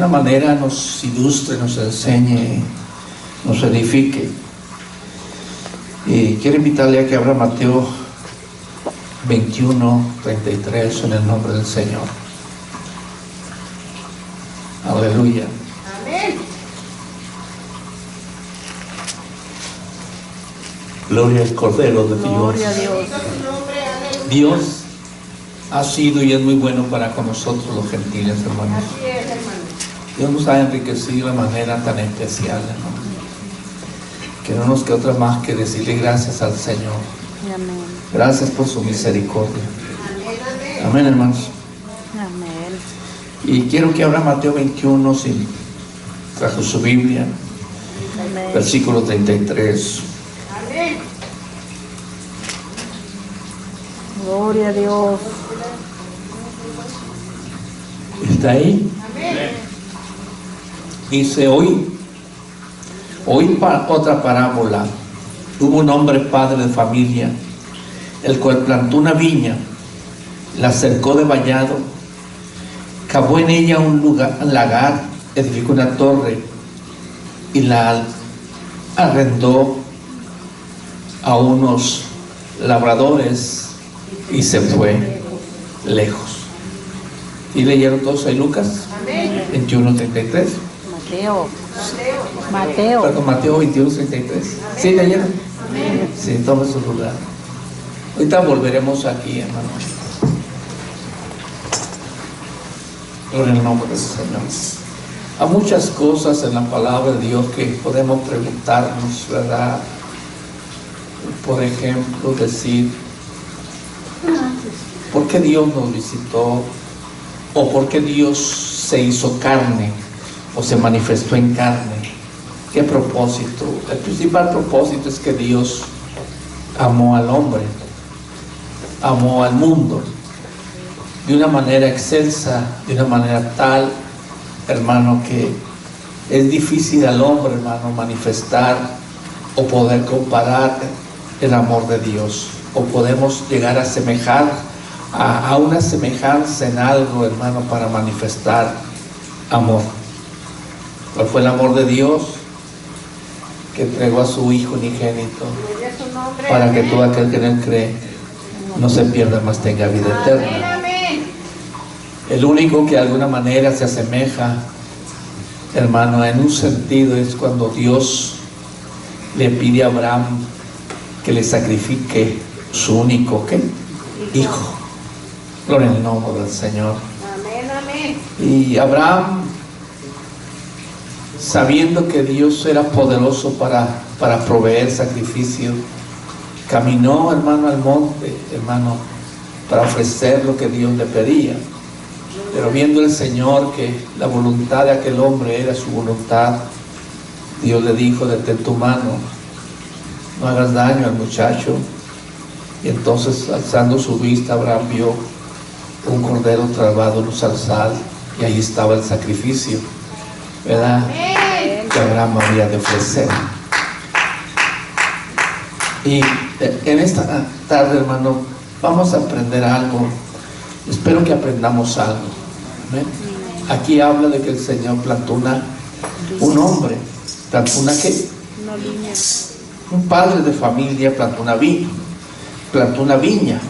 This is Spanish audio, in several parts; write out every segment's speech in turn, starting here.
alguna manera nos ilustre, nos enseñe, nos edifique. Y quiero invitarle a que abra Mateo 21:33 en el nombre del Señor. Aleluya. Amén. Gloria al Cordero de Dios. Gloria a Dios. Dios ha sido y es muy bueno para con nosotros los gentiles, hermanos. Así es, hermano. Dios nos ha enriquecido de manera tan especial, hermano, que no nos queda otra más que decirle gracias al Señor. Amén. Gracias por su misericordia. Amén, amén. Amén, hermanos. Amén. Y quiero que abra Mateo 21, si trajo su Biblia, Amén. versículo 33. Amén. Gloria a Dios. ¿Está ahí? Amén. Dice, hoy otra parábola. Hubo un hombre padre de familia, el cual plantó una viña, la cercó de vallado, cavó en ella un lagar, edificó una torre y la arrendó a unos labradores y se fue lejos. ¿Y leyeron todos ahí Lucas? Amén. 21:33. Mateo. Mateo. Perdón, Mateo 21:33. ¿Sí leyeron? Sí, tome su lugar. Ahorita volveremos aquí, hermano. Gloria al nombre del Señor. Hay muchas cosas en la palabra de Dios que podemos preguntarnos, ¿verdad? Por ejemplo, decir, ¿por qué Dios nos visitó? ¿O por qué Dios se hizo carne o se manifestó en carne? ¿Qué propósito? El principal propósito es que Dios amó al hombre, amó al mundo de una manera excelsa, de una manera tal, hermano, que es difícil al hombre, hermano, manifestar o poder comparar el amor de Dios, o podemos llegar a asemejar a una semejanza en algo, hermano, para manifestar amor. ¿Cuál fue el amor de Dios? Que entregó a su Hijo unigénito Gloria a su nombre. para que Amén. todo aquel que en él cree no se pierda, mas tenga vida Amén, eterna. amén. El único que de alguna manera se asemeja, hermano, en un sentido, es cuando Dios le pide a Abraham que le sacrifique su único, ¿qué? Hijo. Gloria al nombre del Señor. Amén, amén. Y Abraham, sabiendo que Dios era poderoso para proveer sacrificio, caminó, hermano, al monte, hermano, para ofrecer lo que Dios le pedía. Pero viendo el Señor que la voluntad de aquel hombre era su voluntad, Dios le dijo, detén tu mano, no hagas daño al muchacho. Y entonces, alzando su vista, Abraham vio un cordero trabado en un zarzal, y ahí estaba el sacrificio, ¿verdad?, que Abraham había de ofrecer. Y en esta tarde, hermano, vamos a aprender algo. Espero que aprendamos algo. ¿Amén? Aquí habla de que el Señor plantó un hombre, plantó una ¿qué? Una viña. Un padre de familia plantó una viña,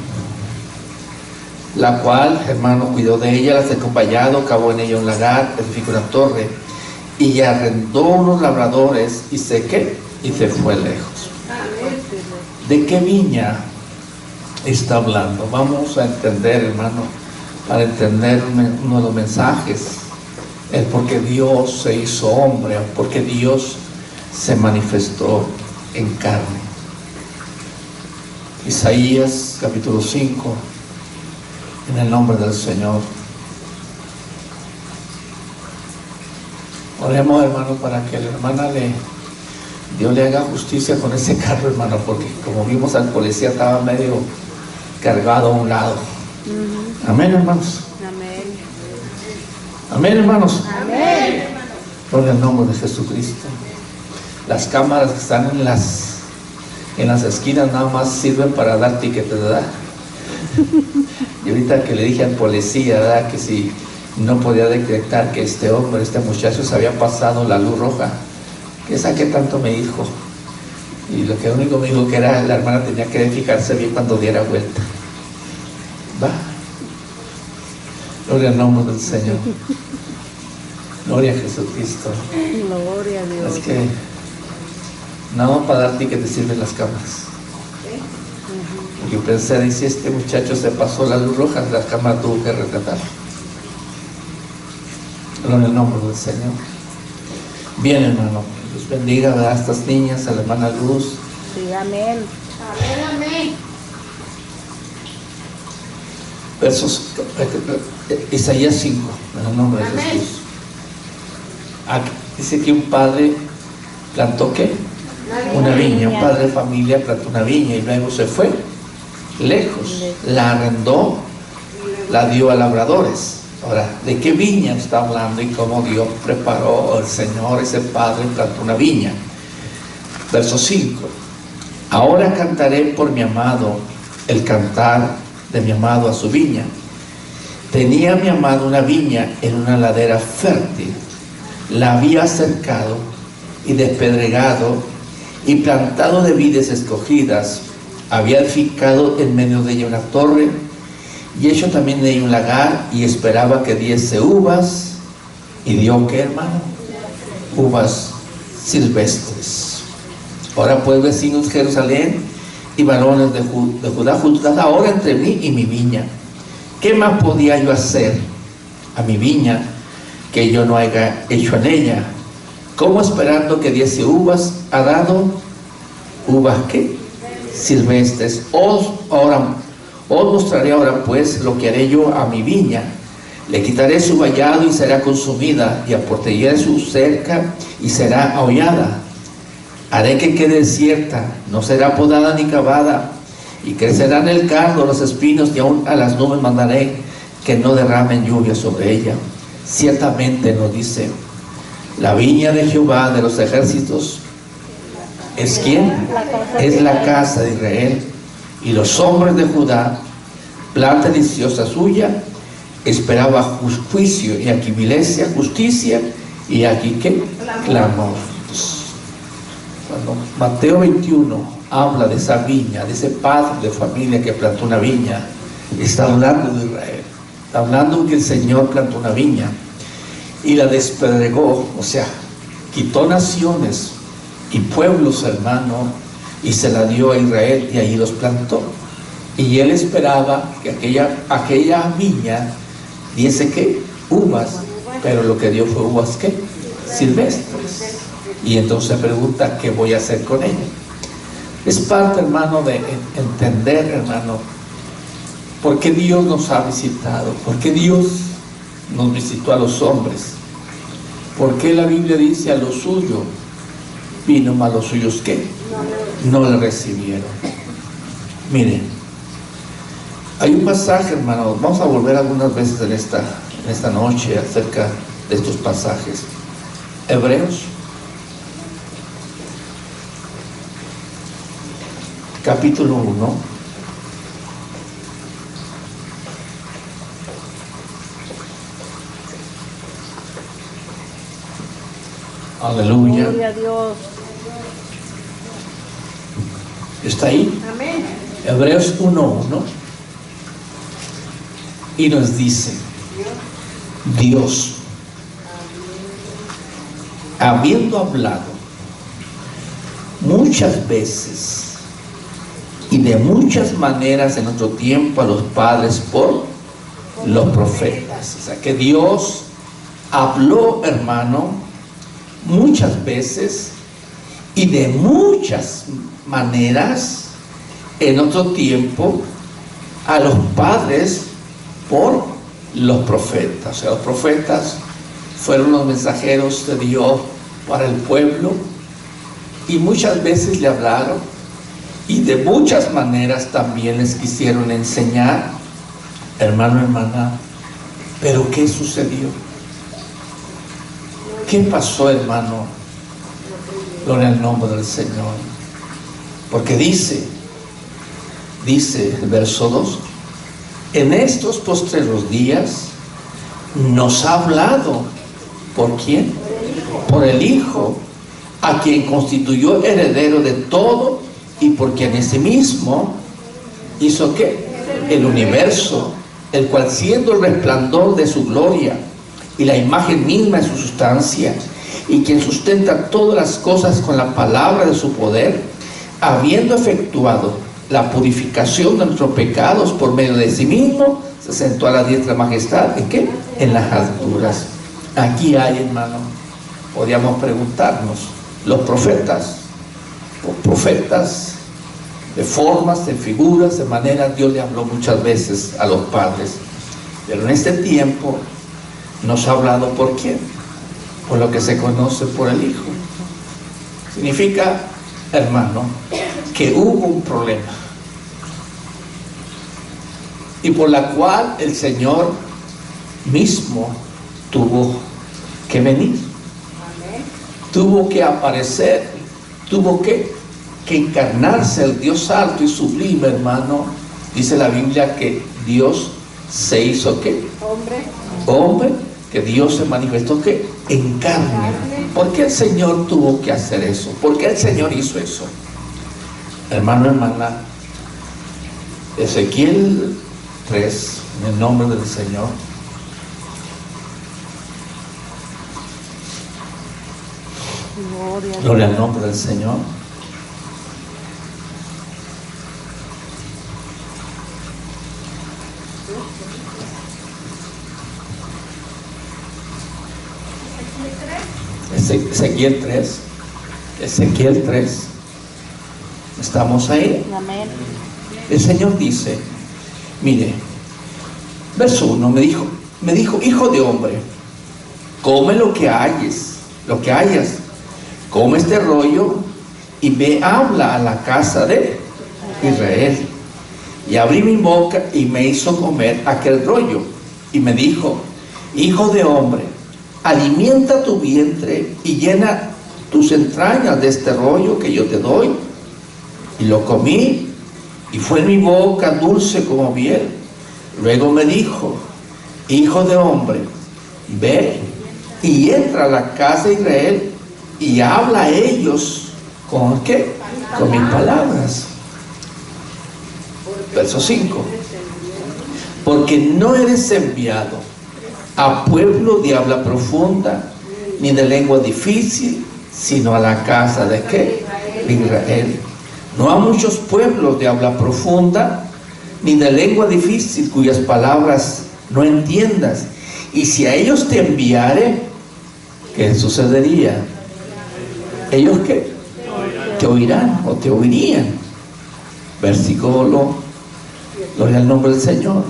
la cual, hermano, cuidó de ella, la secó un vallado, cavó en ella un lagar, edificó una torre, y arrendó unos labradores, y se fue lejos. ¿De qué viña está hablando? Vamos a entender, hermano, para entender uno de los mensajes, es porque Dios se hizo hombre, porque Dios se manifestó en carne. Isaías capítulo 5, en el nombre del Señor. Oremos, hermano, para que la hermana Dios le haga justicia con ese carro, hermano, porque como vimos al policía estaba medio cargado a un lado. Amén, hermanos. Amén. Amén, hermanos. Amén. Gloria al nombre de Jesucristo. Las cámaras que están en las esquinas nada más sirven para dar tickets, ¿verdad? Y ahorita que le dije al policía, ¿verdad?, que si no podía decretar que este hombre, este muchacho, se había pasado la luz roja. ¿Qué saqué tanto me dijo? Y lo que único me dijo que era, la hermana tenía que fijarse bien cuando diera vuelta. Va. Gloria al nombre del Señor. Gloria a Jesucristo. Gloria a Dios. Es que no para darte que te sirven las cámaras. Porque pensé, dice, este muchacho se pasó la luz roja, la cámara tuvo que retratar. Gloria al nombre del Señor. Bien, hermano, Dios bendiga a estas niñas, a la hermana Luz. Sí, amén. Amén, amén. Versos, Isaías 5, en el nombre de Amén. Jesús. Aquí dice que un padre plantó ¿qué? Una viña. Un padre de familia plantó una viña y luego se fue lejos, la arrendó, la dio a labradores. Ahora, ¿de qué viña está hablando y cómo Dios preparó el Señor? Ese padre plantó una viña. Verso 5. Ahora cantaré por mi amado, el cantar de mi amado a su viña. Tenía mi amado una viña en una ladera fértil. La había cercado y despedregado y plantado de vides escogidas. Había edificado en medio de ella una torre y hecho también de ella un lagar, y esperaba que diese uvas, y dio ¿qué, hermano? Uvas silvestres. Ahora pues, vecinos de Jerusalén y varones de Judá, juntad ahora entre mí y mi viña. ¿Qué más podía yo hacer a mi viña que yo no haya hecho en ella? ¿Cómo esperando que diese uvas ha dado uvas qué? Silvestres? Os mostraré ahora pues lo que haré yo a mi viña. Le quitaré su vallado y será consumida, y aportillaré su cerca y será ahollada. Haré que quede desierta, no será podada ni cavada, y crecerán el cardo, los espinos, y aún a las nubes mandaré que no derramen lluvia sobre ella. Ciertamente nos dice, la viña de Jehová de los ejércitos es ¿quién? Es la casa de Israel, y los hombres de Judá, planta deliciosa suya, esperaba juicio, y aquí vilencia, justicia, y aquí ¿qué? Clamor. Cuando Mateo 21 habla de esa viña, de ese padre de familia que plantó una viña, está hablando de Israel, está hablando que el Señor plantó una viña y la despedregó, o sea, quitó naciones y pueblos, hermano, y se la dio a Israel, y allí los plantó. Y él esperaba que aquella viña diese ¿qué? Uvas, pero lo que dio fue uvas ¿qué? Silvestres. Y entonces se pregunta, ¿qué voy a hacer con ella? Es parte, hermano, de entender, hermano, por qué Dios nos ha visitado, por qué Dios nos visitó a los hombres, por qué la Biblia dice a lo suyo vino, mas los suyos ¿qué? No le recibieron. Miren, hay un pasaje, hermano, vamos a volver algunas veces en esta noche acerca de estos pasajes. Hebreos capítulo 1. Aleluya. Gloria a Dios. ¿Está ahí? Amén. Hebreos 1:1. Y nos dice, Dios, habiendo hablado muchas veces y de muchas maneras en otro tiempo a los padres por los profetas. O sea que Dios habló, hermano, muchas veces y de muchas maneras en otro tiempo a los padres por los profetas. O sea, los profetas fueron los mensajeros de Dios para el pueblo, y muchas veces le hablaron y de muchas maneras también les quisieron enseñar, hermano, hermana. Pero ¿qué sucedió? ¿Qué pasó, hermano? Gloria al nombre del Señor. Porque dice el verso 2, en estos postreros días nos ha hablado. ¿Por quién? Por el Hijo, a quien constituyó heredero de todo y por quien en sí mismo hizo ¿qué? El universo, el cual siendo el resplandor de su gloria y la imagen misma de su sustancia, y quien sustenta todas las cosas con la palabra de su poder, habiendo efectuado la purificación de nuestros pecados por medio de sí mismo, se sentó a la diestra majestad. ¿En qué? En las alturas. Aquí hay, hermano, podríamos preguntarnos, los profetas, de formas, de figuras, de maneras, Dios le habló muchas veces a los padres, pero en este tiempo nos ha hablado ¿por quién? Por lo que se conoce por el Hijo. Significa, hermano, que hubo un problema y por la cual el Señor mismo tuvo que venir, tuvo que aparecer, tuvo que encarnarse, el Dios alto y sublime, hermano. Dice la Biblia que Dios se hizo ¿qué? Hombre, que Dios se manifestó ¿qué? En carne. ¿Por qué el Señor tuvo que hacer eso? ¿Por qué el Señor hizo eso? Hermano, hermana, Ezequiel 3, en el nombre del Señor. Gloria al nombre del Señor. Ezequiel 3. Ezequiel 3. ¿Estamos ahí? Amén. El Señor dice, mire, verso 1, me dijo, hijo de hombre, come lo que hayas, come este rollo y ve, habla a la casa de Israel. Y abrí mi boca y me hizo comer aquel rollo. Y me dijo, hijo de hombre, alimenta tu vientre y llena tus entrañas de este rollo que yo te doy. Y lo comí y fue en mi boca dulce como miel. Luego me dijo, hijo de hombre, ve y entra a la casa de Israel y habla a ellos ¿con qué? Con mis palabras. Verso 5. Porque no eres enviado a pueblo de habla profunda ni de lengua difícil, sino a la casa de ¿qué? De Israel. No a muchos pueblos de habla profunda ni de lengua difícil cuyas palabras no entiendas. Y si a ellos te enviare, ¿qué sucedería? ¿Ellos qué? Te oirán o te oirían. Versículo, gloria al nombre del Señor.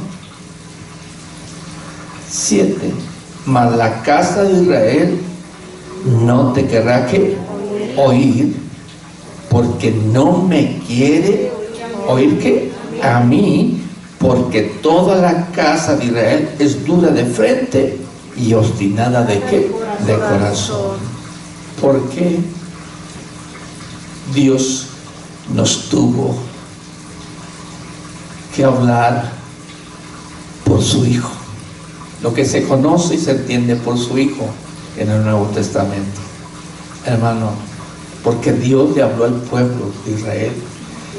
7. Mas la casa de Israel no te querrá ¿qué? Oír, porque no me quiere oír ¿qué? A mí, porque toda la casa de Israel es dura de frente y obstinada de ¿qué? De corazón. ¿Por qué Dios nos tuvo que hablar por su Hijo? Lo que se conoce y se entiende por su Hijo en el Nuevo Testamento, hermano, porque Dios le habló al pueblo de Israel,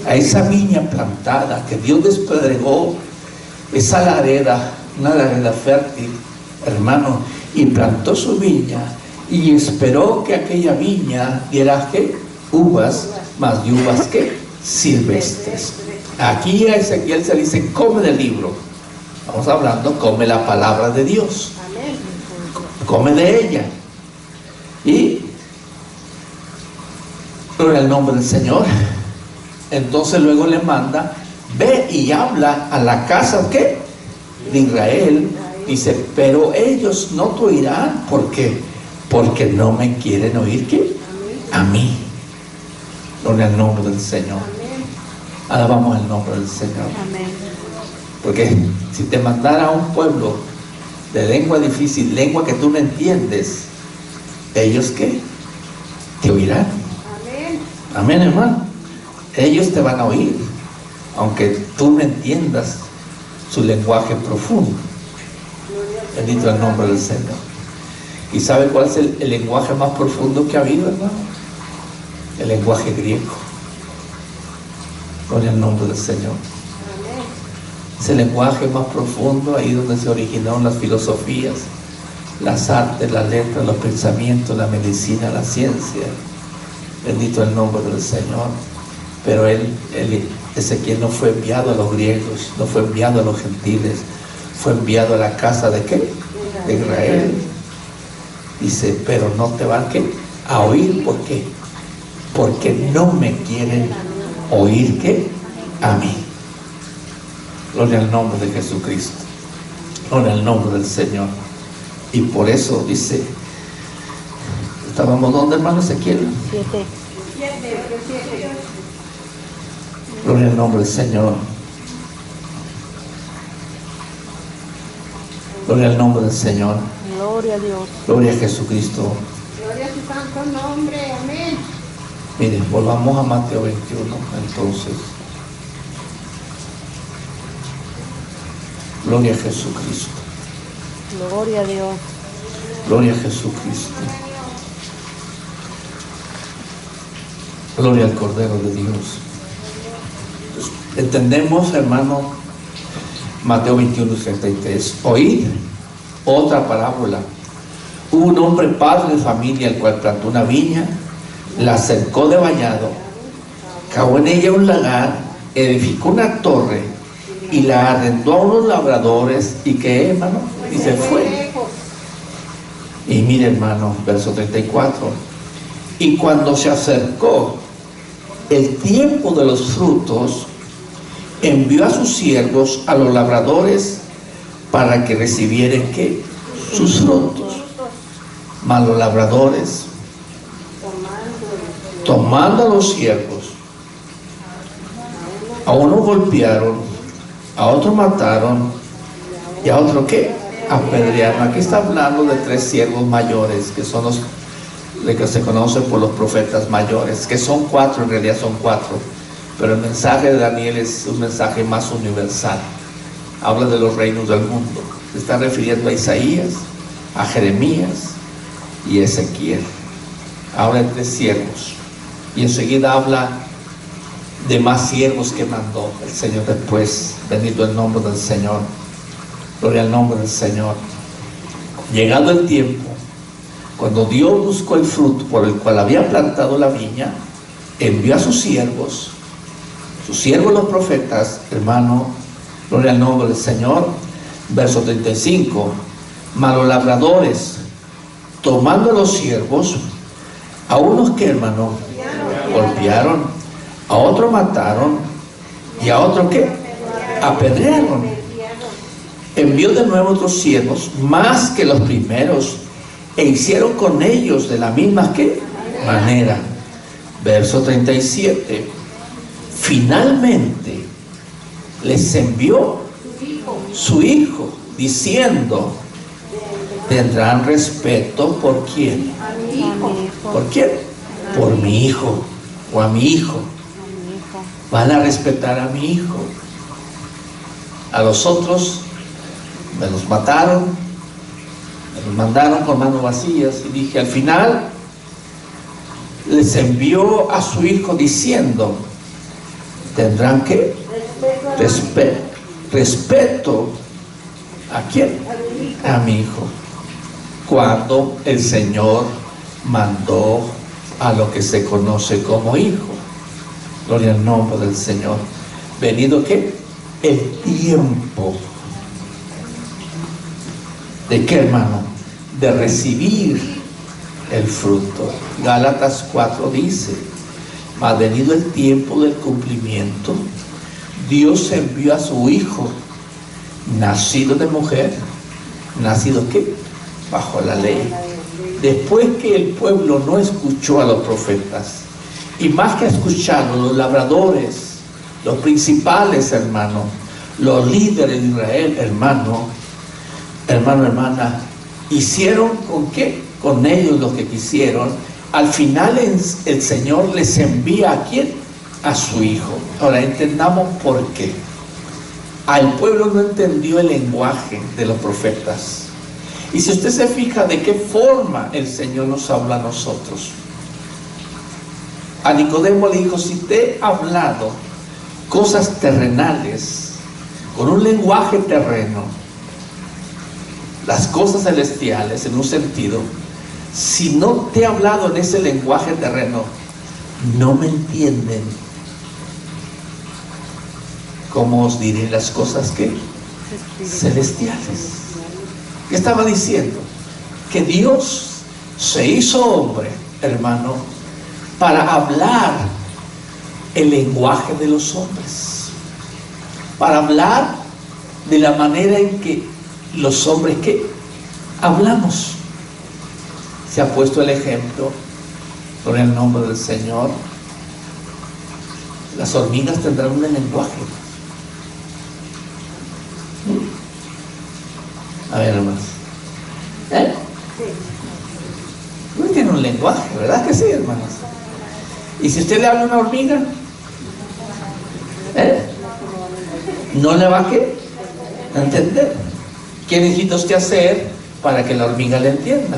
a esa viña plantada que Dios despedregó, esa lareda, una lareda fértil, hermano, y plantó su viña y esperó que aquella viña diera ¿qué? Uvas, más de uvas ¿qué? Silvestres. Aquí a Ezequiel se dice, come del libro. Estamos hablando, come la palabra de Dios. Come de ella. Y gloria al nombre del Señor. Entonces luego le manda, ve y habla a la casa ¿qué? De Israel. Dice, pero ellos no te oirán. ¿Por qué? Porque no me quieren oír ¿qué? A mí. Gloria al nombre del Señor. Alabamos el nombre del Señor. Amén. Porque si te mandara a un pueblo de lengua difícil, lengua que tú no entiendes, ¿ellos qué? Te oirán. Amén. Amén, hermano. Ellos te van a oír, aunque tú no entiendas su lenguaje profundo. Bendito el nombre del Señor. ¿Y sabe cuál es el lenguaje más profundo que ha habido, hermano? El lenguaje griego. Gloria al nombre del Señor. Es el lenguaje más profundo, ahí donde se originaron las filosofías, las artes, las letras, los pensamientos, la medicina, la ciencia. Bendito el nombre del Señor. Pero Ezequiel no fue enviado a los griegos, no fue enviado a los gentiles, fue enviado a la casa ¿de qué? De Israel. Dice, pero no te van ¿qué? A oír. ¿Por qué? Porque no me quieren oír ¿qué? A mí. Gloria al nombre de Jesucristo. Gloria al nombre del Señor. Y por eso dice, ¿estábamos dónde, hermano Ezequiel? 7. Gloria al nombre del Señor. Gloria al nombre del Señor. Gloria a Dios. Gloria a Jesucristo. Gloria a su santo nombre. Amén. Miren, volvamos a Mateo 21, entonces. Gloria a Jesucristo. Gloria a Dios. Gloria a Jesucristo. Gloria al Cordero de Dios. Entendemos, hermano, Mateo 21, 33. Oíd otra parábola. Hubo un hombre padre de familia, el cual plantó una viña, la cercó de vallado, cavó en ella un lagar, edificó una torre y la arrendó a unos labradores. ¿Y qué, hermano? Y se fue. Y mire, hermano, verso 34. Y cuando se acercó el tiempo de los frutos, envió a sus siervos a los labradores para que recibieran ¿qué? Sus frutos. Mas los labradores, tomando a los siervos, a uno golpearon, a otro mataron y a otro ¿qué? Apedrearon. Aquí está hablando de 3 siervos mayores, que son los de que se conocen por los profetas mayores, que son 4, en realidad son 4, pero el mensaje de Daniel es un mensaje más universal. Habla de los reinos del mundo. Se está refiriendo a Isaías, a Jeremías y Ezequiel. Habla de 3 siervos y enseguida habla de más siervos que mandó el Señor después. Bendito el nombre del Señor. Gloria al nombre del Señor. Llegado el tiempo, cuando Dios buscó el fruto por el cual había plantado la viña, envió a sus siervos los profetas, hermano. Gloria al nombre del Señor. Verso 35. Mas los labradores, tomando a los siervos, a unos que, hermano, golpearon, a otro mataron y a otro que apedrearon. Envió de nuevo otros siervos, más que los primeros, e hicieron con ellos de la misma ¿qué? Manera. Verso 37. Finalmente les envió su hijo, diciendo, tendrán respeto ¿por quién? ¿Por quién? Por mi hijo o a mi hijo. Van a respetar a mi hijo. A los otros me los mataron, me los mandaron con manos vacías. Y dije, al final les envió a su hijo diciendo, tendrán que respeto ¿a quién? A mi hijo. Cuando el Señor mandó a lo que se conoce como hijo. Gloria al nombre del Señor. Venido ¿qué? El tiempo. ¿De qué, hermano? De recibir el fruto. Gálatas 4 dice, mas venido el tiempo del cumplimiento, Dios envió a su hijo, nacido de mujer, nacido ¿qué? Bajo la ley. Después que el pueblo no escuchó a los profetas, y más que escucharlo, los labradores, los principales, hermano, los líderes de Israel, hermano, hermana, hicieron con qué? Con ellos lo que quisieron. Al final el Señor les envía ¿a quién? A su hijo. Ahora entendamos por qué. Al pueblo no entendió el lenguaje de los profetas. Y si usted se fija de qué forma el Señor nos habla a nosotros. A Nicodemo le dijo, si te he hablado cosas terrenales, con un lenguaje terreno, las cosas celestiales en un sentido, si no te he hablado en ese lenguaje terreno, no me entienden. ¿Cómo os diré las cosas que celestiales? ¿Qué estaba diciendo? Que Dios se hizo hombre, hermano, para hablar el lenguaje de los hombres, para hablar de la manera en que los hombres que hablamos. Se ha puesto el ejemplo, por el nombre del Señor, las hormigas tendrán un lenguaje. A ver, hermanos. No tiene un lenguaje, ¿verdad que sí, hermanos? Y si usted le habla a una hormiga, no le va a ¿qué? A entender. ¿Qué necesita usted hacer para que la hormiga le entienda?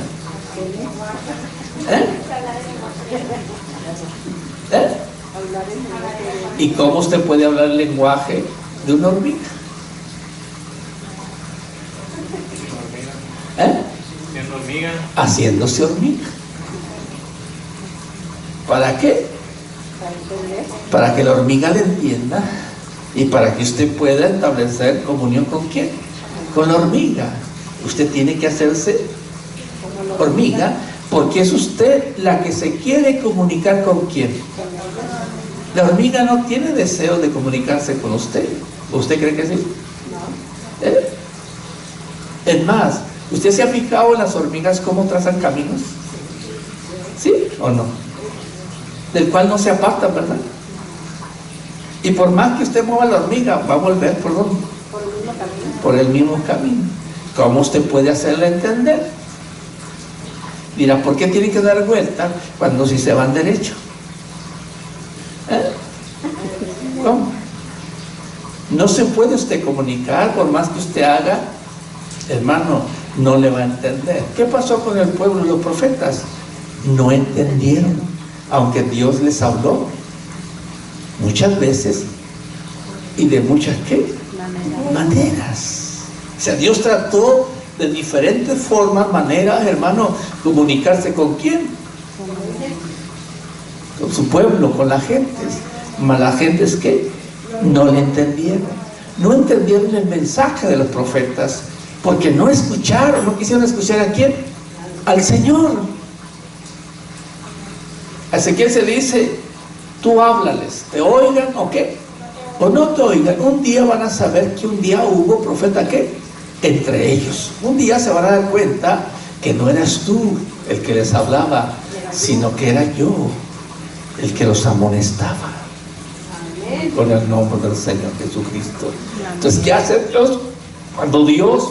¿Y cómo usted puede hablar el lenguaje de una hormiga? Siendo hormiga. Haciéndose hormiga. ¿Para qué? Para que la hormiga le entienda y para que usted pueda establecer comunión con ¿quién? Con la hormiga. Usted tiene que hacerse hormiga porque es usted la que se quiere comunicar con ¿quién? La hormiga no tiene deseo de comunicarse con usted. ¿Usted cree que sí? Es más, ¿usted se ha fijado en las hormigas cómo trazan caminos? ¿Sí o no? Del cual no se apartan, ¿verdad? Y por más que usted mueva la hormiga, va a volver ¿por dónde? Por el mismo camino. ¿Cómo usted puede hacerle entender? Dirá, ¿por qué tiene que dar vuelta cuando si se van derecho? ¿Cómo? No se puede usted comunicar, por más que usted haga, hermano, no le va a entender. ¿Qué pasó con el pueblo? Los profetas no entendieron, aunque Dios les habló muchas veces y de muchas ¿qué? Maneras. O sea, Dios trató de diferentes formas, maneras, hermano, comunicarse con quién, con su pueblo, con la gente. Mas la gente es que no le entendieron, no entendieron el mensaje de los profetas, porque no escucharon, no quisieron escuchar a quién, al Señor. A Ezequiel se le dice, tú háblales, te oigan o qué, o no te oigan. Un día van a saber que un día hubo profeta qué, entre ellos. Un día se van a dar cuenta que no eras tú el que les hablaba, sino que era yo el que los amonestaba. Con el nombre del Señor Jesucristo. Entonces, ¿qué hace Dios? Cuando Dios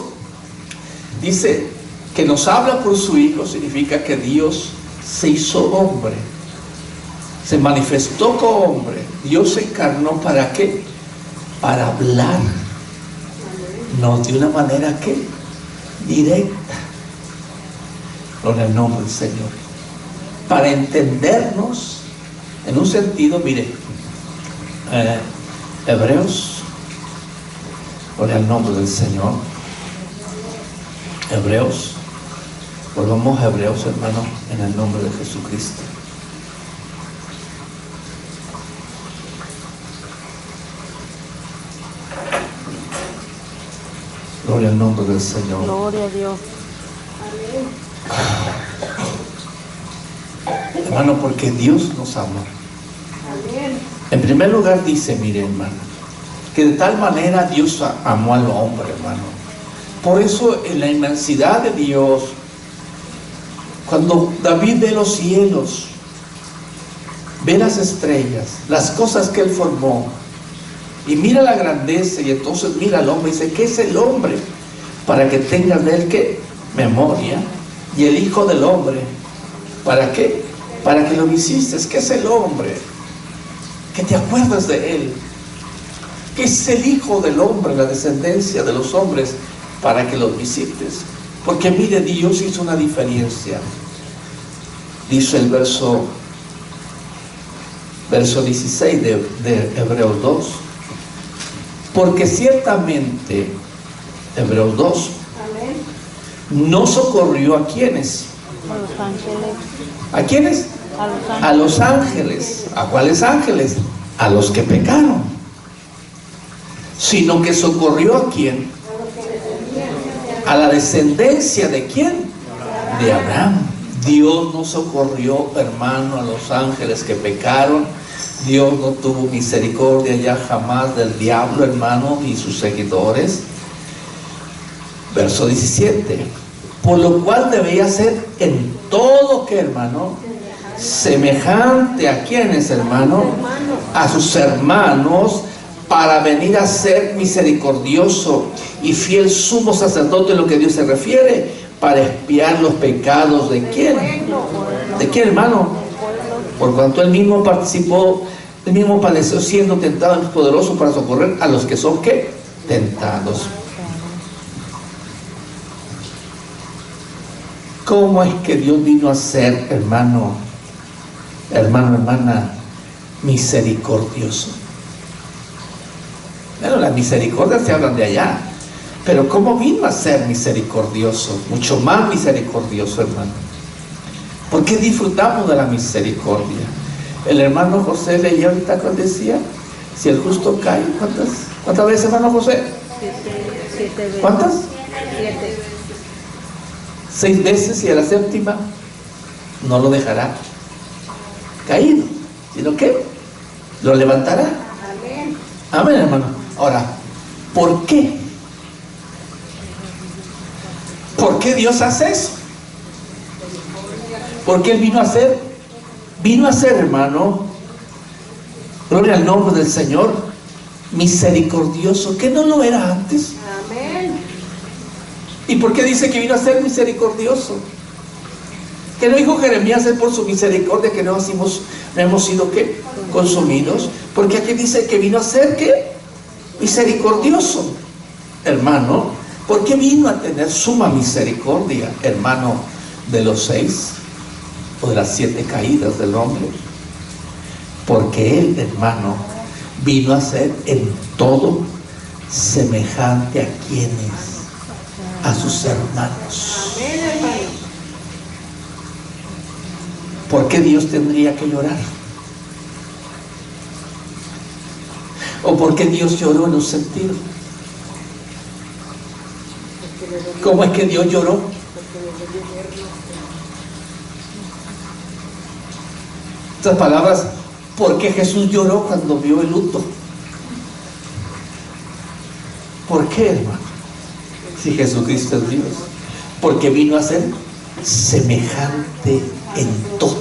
dice que nos habla por su Hijo, significa que Dios se hizo hombre, se manifestó como hombre. Dios se encarnó ¿para qué? Para hablar, no de una manera ¿qué? Directa, con el nombre del Señor, para entendernos en un sentido, mire, Hebreos, por el nombre del Señor, Hebreos, volvamos a Hebreos, hermano, en el nombre de Jesucristo. Gloria al nombre del Señor. Gloria a Dios. Hermano, porque Dios nos ama. En primer lugar dice, mire, hermano, que de tal manera Dios amó al hombre, hermano. Por eso en la inmensidad de Dios, cuando David ve los cielos, ve las estrellas, las cosas que él formó, y mira la grandeza, y entonces mira al hombre y dice, ¿qué es el hombre? Para que tengas de él ¿qué? Memoria. Y el Hijo del Hombre, ¿para qué? Para que lo visites. ¿Qué es el hombre? Que te acuerdas de él. ¿Qué es el Hijo del Hombre, la descendencia de los hombres? Para que los visites. Porque mire, Dios hizo una diferencia. Dice el verso 16 de Hebreos 2. Porque ciertamente, Hebreos 2, Amén. no socorrió a quienes. A los ángeles. ¿A quiénes? A los ángeles. A los ángeles. ¿A cuáles ángeles? A los que pecaron. Sino que socorrió a quién. A la descendencia de quién. De Abraham. Dios no socorrió, hermano, a los ángeles que pecaron. Dios no tuvo misericordia ya jamás del diablo, hermano, y sus seguidores. Verso 17. Por lo cual debía ser en todo, ¿qué, hermano? Semejante a quienes, hermano, a sus hermanos, para venir a ser misericordioso y fiel sumo sacerdote, en lo que Dios se refiere, para expiar los pecados de quién. ¿De quién, hermano? Por cuanto él mismo participó, él mismo padeció siendo tentado y poderoso para socorrer a los que son, ¿qué? Tentados. ¿Cómo es que Dios vino a ser, hermano, hermana, misericordioso? Bueno, las misericordias se hablan de allá, pero ¿cómo vino a ser misericordioso? Mucho más misericordioso, hermano. ¿Por qué disfrutamos de la misericordia? El hermano José leía ahorita cuando decía, si el justo cae, ¿cuántas veces, hermano José? 7 veces. ¿Cuántas? 7. 6 veces, y a la séptima no lo dejará caído, sino que lo levantará. Amén. Amén, hermano. Ahora, ¿por qué? ¿Por qué Dios hace eso? Porque Él vino a ser, hermano, gloria al nombre del Señor, misericordioso, que no lo era antes. Amén. ¿Y por qué dice que vino a ser misericordioso? Que no dijo Jeremías, es por su misericordia que no hemos sido, ¿qué? Consumidos. Porque aquí dice que vino a ser, ¿qué? Misericordioso. Hermano, ¿por qué vino a tener suma misericordia, hermano, de los 6 o de las 7 caídas del hombre? Porque Él, hermano, vino a ser en todo semejante a quienes, a sus hermanos. Amén, hermano. ¿Por qué Dios tendría que llorar? ¿O por qué Dios lloró en un sentido? ¿Cómo es que Dios lloró? Estas palabras, ¿por qué Jesús lloró cuando vio el luto? ¿Por qué, hermano? Si Jesucristo es Dios. Porque vino a ser semejante en todo.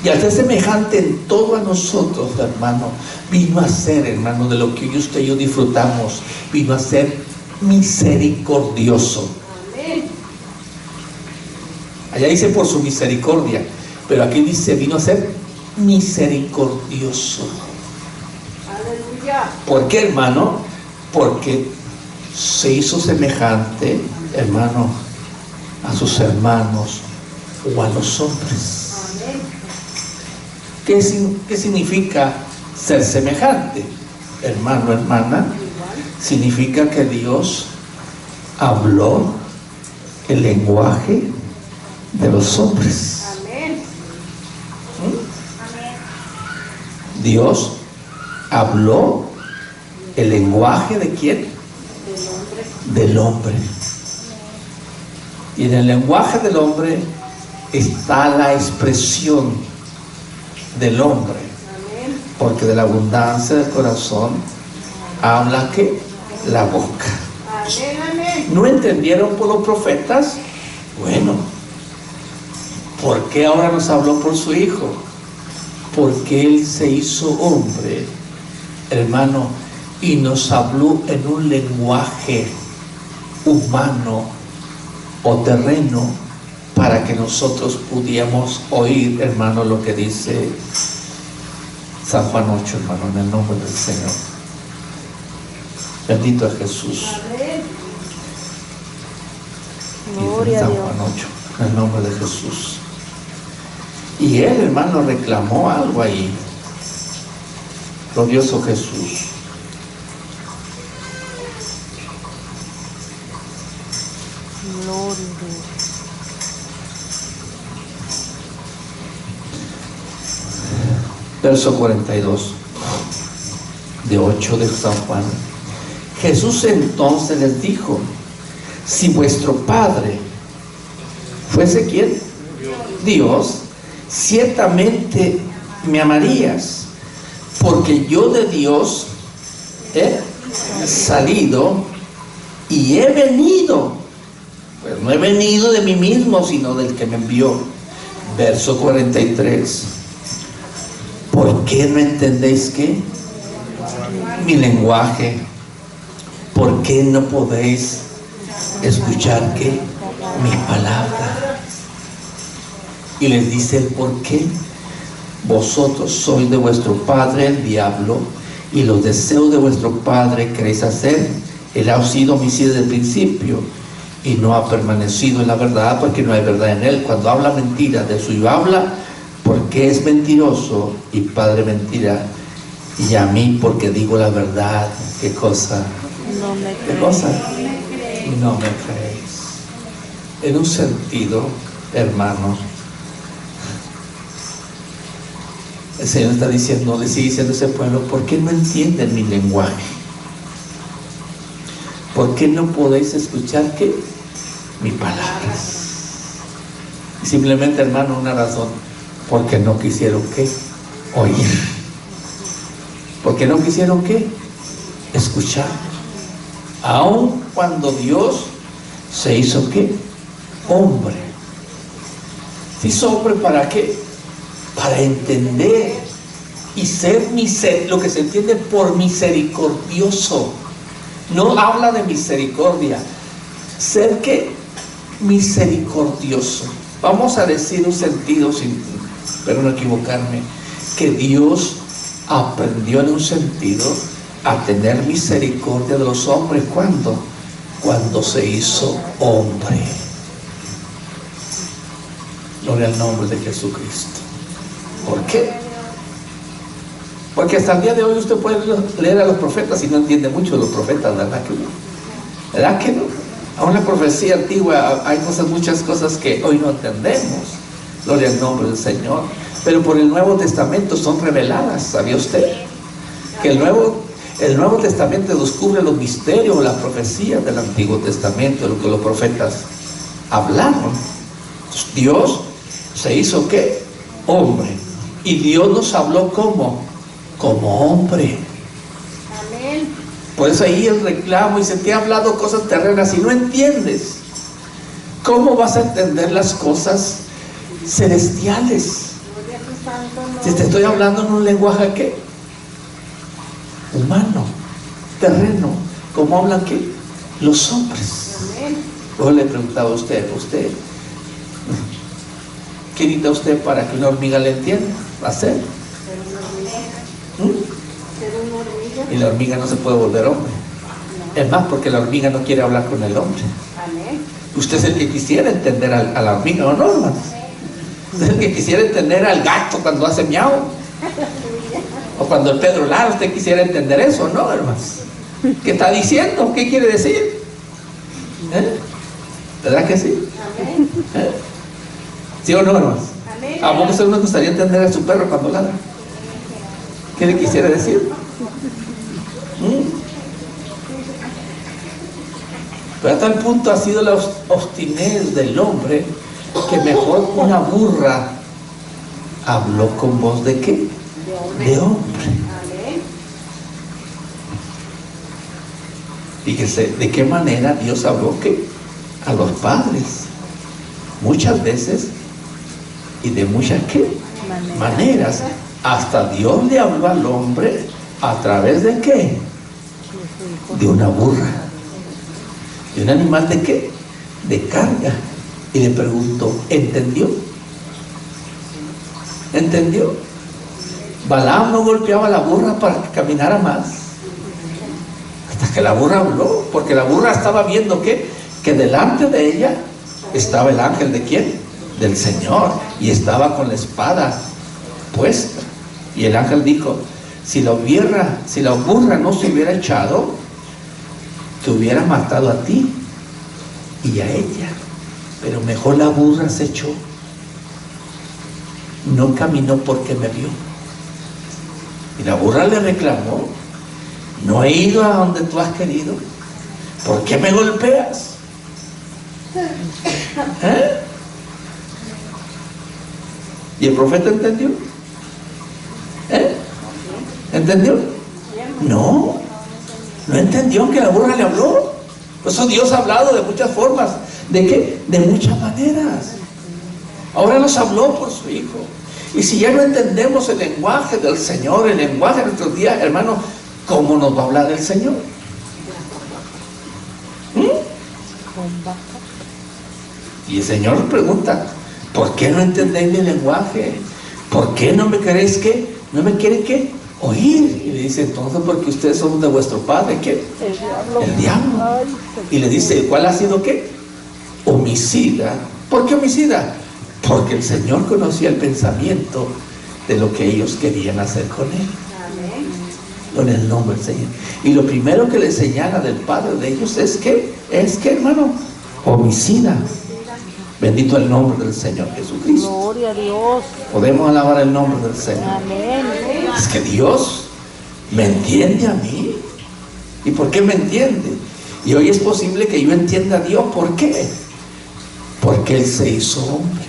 Y al ser semejante en todo a nosotros, hermano, vino a ser, hermano, de lo que usted y yo disfrutamos, vino a ser misericordioso. Amén. Allá dice por su misericordia, pero aquí dice vino a ser misericordioso. Aleluya. ¿Por qué, hermano? Porque se hizo semejante, hermano, a sus hermanos o a los hombres. Amén. ¿Qué significa ser semejante? Hermano, hermana, significa que Dios habló el lenguaje de los hombres. Amén. Dios habló el lenguaje de quién? Del hombre. Y en el lenguaje del hombre está la expresión del hombre, Amén. porque de la abundancia del corazón habla que la boca. Amén. Amén. ¿No entendieron por los profetas? Bueno, ¿por qué ahora nos habló por su Hijo? Porque Él se hizo hombre, hermano, y nos habló en un lenguaje humano o terreno para que nosotros pudiéramos oír, hermano, lo que dice San Juan 8, hermano, en el nombre del Señor. Bendito es Jesús. Amén. Gloria a San Dios. Juan 8, en el nombre de Jesús. Y él, hermano, reclamó algo ahí. Glorioso Jesús. Gloria a Dios. Verso 42 de 8 de San Juan. Jesús entonces les dijo: si vuestro Padre fuese ¿quién? Dios, ciertamente me amarías, porque yo de Dios he salido y he venido. Pues no he venido de mí mismo, sino del que me envió. Verso 43. ¿Por qué no entendéis qué? Mi lenguaje. ¿Por qué no podéis escuchar qué? Mis palabras. Y les dice el por qué. Vosotros sois de vuestro padre el diablo, y los deseos de vuestro padre queréis hacer. Él ha sido homicida desde el principio y no ha permanecido en la verdad, porque no hay verdad en él. Cuando habla mentira, de suyo habla, porque es mentiroso y padre mentira. Y a mí, porque digo la verdad. ¿Qué cosa? No me ¿Qué crees. cosa? No me creéis. En un sentido, hermanos, el Señor está diciendo, le sigue diciendo a ese pueblo: ¿por qué no entienden mi lenguaje? ¿Por qué no podéis escuchar qué? Mis palabras. Y simplemente, hermano, una razón: porque no quisieron qué? Oír. Porque no quisieron qué? Escuchar. Aun cuando Dios se hizo qué? Hombre. ¿Se hizo hombre para qué? Para entender y ser lo que se entiende por misericordioso. No habla de misericordia. Ser que misericordioso. Vamos a decir un sentido, espero no equivocarme, que Dios aprendió en un sentido a tener misericordia de los hombres. ¿Cuándo? Cuando se hizo hombre. Gloria al nombre de Jesucristo. ¿Por qué? Porque hasta el día de hoy usted puede leer a los profetas y no entiende mucho de los profetas, ¿verdad que no? ¿Verdad que no? Aún la profecía antigua hay muchas cosas que hoy no entendemos. Gloria al nombre del Señor. Pero por el Nuevo Testamento son reveladas. ¿Sabía usted? Que el Nuevo Testamento descubre los misterios, las profecías del Antiguo Testamento, de lo que los profetas hablaron. Dios se hizo ¿qué? Hombre. Y Dios nos habló como hombre. Amén. Por eso ahí el reclamo dice: te he hablado cosas terrenas y no entiendes. ¿Cómo vas a entender las cosas celestiales? Gloria a tu santo nombre. Si te estoy hablando en un lenguaje ¿qué? Humano, terreno, como hablan ¿qué? Los hombres. Amén. Yo le preguntaba a usted, ¿qué necesita usted para que una hormiga le entienda? ¿Va a ser? Ser una hormiga. ¿Mm? Ser una hormiga. Y la hormiga no se puede volver hombre. Es más, porque la hormiga no quiere hablar con el hombre. Amén. Usted es el que quisiera entender a la hormiga, ¿o no, hermanos? Usted es el que quisiera entender al gato cuando hace miau. O cuando el Pedro Lara, usted quisiera entender eso, ¿no, hermanos? ¿Qué está diciendo? ¿Qué quiere decir? ¿Verdad que sí? Amén. ¿Sí o no, hermanos? Amén. ¿A vos me gustaría entender a su perro cuando ladra? ¿Qué le quisiera decir? Pero a tal punto ha sido la obstinez del hombre que mejor una burra habló con voz ¿de qué? De hombre. Amén. Fíjese de qué manera Dios habló ¿qué? A los padres. Muchas veces y de muchas ¿qué? Maneras. Hasta Dios le habló al hombre a través de ¿qué? De una burra. De un animal ¿de qué? De carga. Y le preguntó: ¿entendió? ¿Entendió? Balaam no golpeaba a la burra para que caminara más. Hasta que la burra habló, porque la burra estaba viendo ¿qué? Que delante de ella estaba el ángel ¿de quién? Del Señor, y estaba con la espada puesta. Y el ángel dijo, si la burra no se hubiera echado, te hubiera matado a ti y a ella, pero mejor la burra se echó. No caminó porque me vio. Y la burra le reclamó, no he ido a donde tú has querido, ¿por qué me golpeas? ¿Eh? ¿Y el profeta entendió? ¿Eh? ¿Entendió? No entendió que la burra le habló. Por eso Dios ha hablado de muchas formas. ¿De qué? De muchas maneras. Ahora nos habló por su Hijo. Y si ya no entendemos el lenguaje del Señor, el lenguaje de nuestros días, hermano, ¿cómo nos va a hablar el Señor? Y el Señor pregunta, ¿por qué no entendéis mi lenguaje? ¿Por qué no me queréis qué? ¿No me quieren qué? Oír. Y le dice, entonces porque ustedes son de vuestro padre, ¿qué? El diablo. Y le dice, ¿cuál ha sido qué? Homicida. ¿Por qué homicida? Porque el Señor conocía el pensamiento de lo que ellos querían hacer con él. Con el nombre del Señor. Y lo primero que le señala del padre de ellos es que, hermano, homicida. Bendito el nombre del Señor Jesucristo. Gloria a Dios. Podemos alabar el nombre del Señor. Amén. Es que Dios me entiende a mí. ¿Y por qué me entiende? Y hoy es posible que yo entienda a Dios. ¿Por qué? Porque Él se hizo hombre.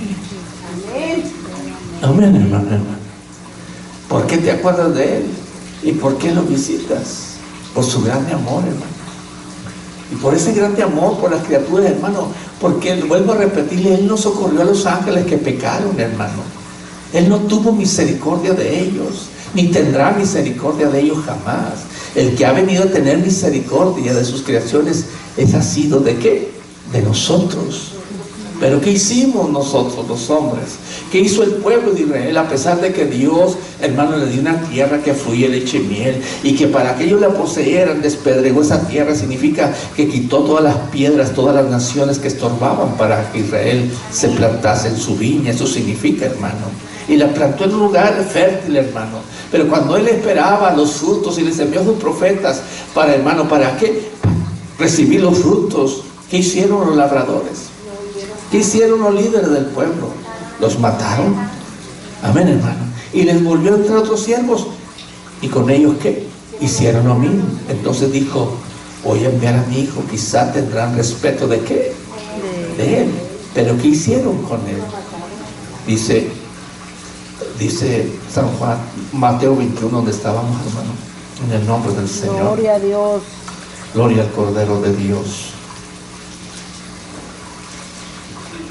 Amén, hermano. ¿Por qué te acuerdas de Él? ¿Y por qué lo visitas? Por su grande amor, hermano. Y por ese grande amor por las criaturas, hermano, porque vuelvo a repetirle, Él no socorrió a los ángeles que pecaron, hermano. Él no tuvo misericordia de ellos, ni tendrá misericordia de ellos jamás. El que ha venido a tener misericordia de sus creaciones, es ha sido ¿de qué? De nosotros. Pero ¿qué hicimos nosotros los hombres? ¿Qué hizo el pueblo de Israel? A pesar de que Dios, hermano, le dio una tierra que fluía leche y miel, y que para que ellos la poseyeran, despedregó esa tierra, significa que quitó todas las piedras, todas las naciones que estorbaban para que Israel se plantase en su viña. Eso significa, hermano. Y la plantó en un lugar fértil, hermano. Pero cuando Él esperaba los frutos y les envió a sus profetas para, hermano, ¿para qué? Recibir los frutos. ¿Qué hicieron los labradores? ¿Qué hicieron los líderes del pueblo? Los mataron. Amén, hermano. Y les volvió a entrar otros siervos. ¿Y con ellos qué? Hicieron lo mismo. Entonces dijo, voy a enviar a mi hijo, quizá tendrán respeto ¿de qué? De él. Pero ¿qué hicieron con él? Dice San Juan, Mateo 21, donde estábamos, hermano, en el nombre del Señor. Gloria a Dios. Gloria al Cordero de Dios.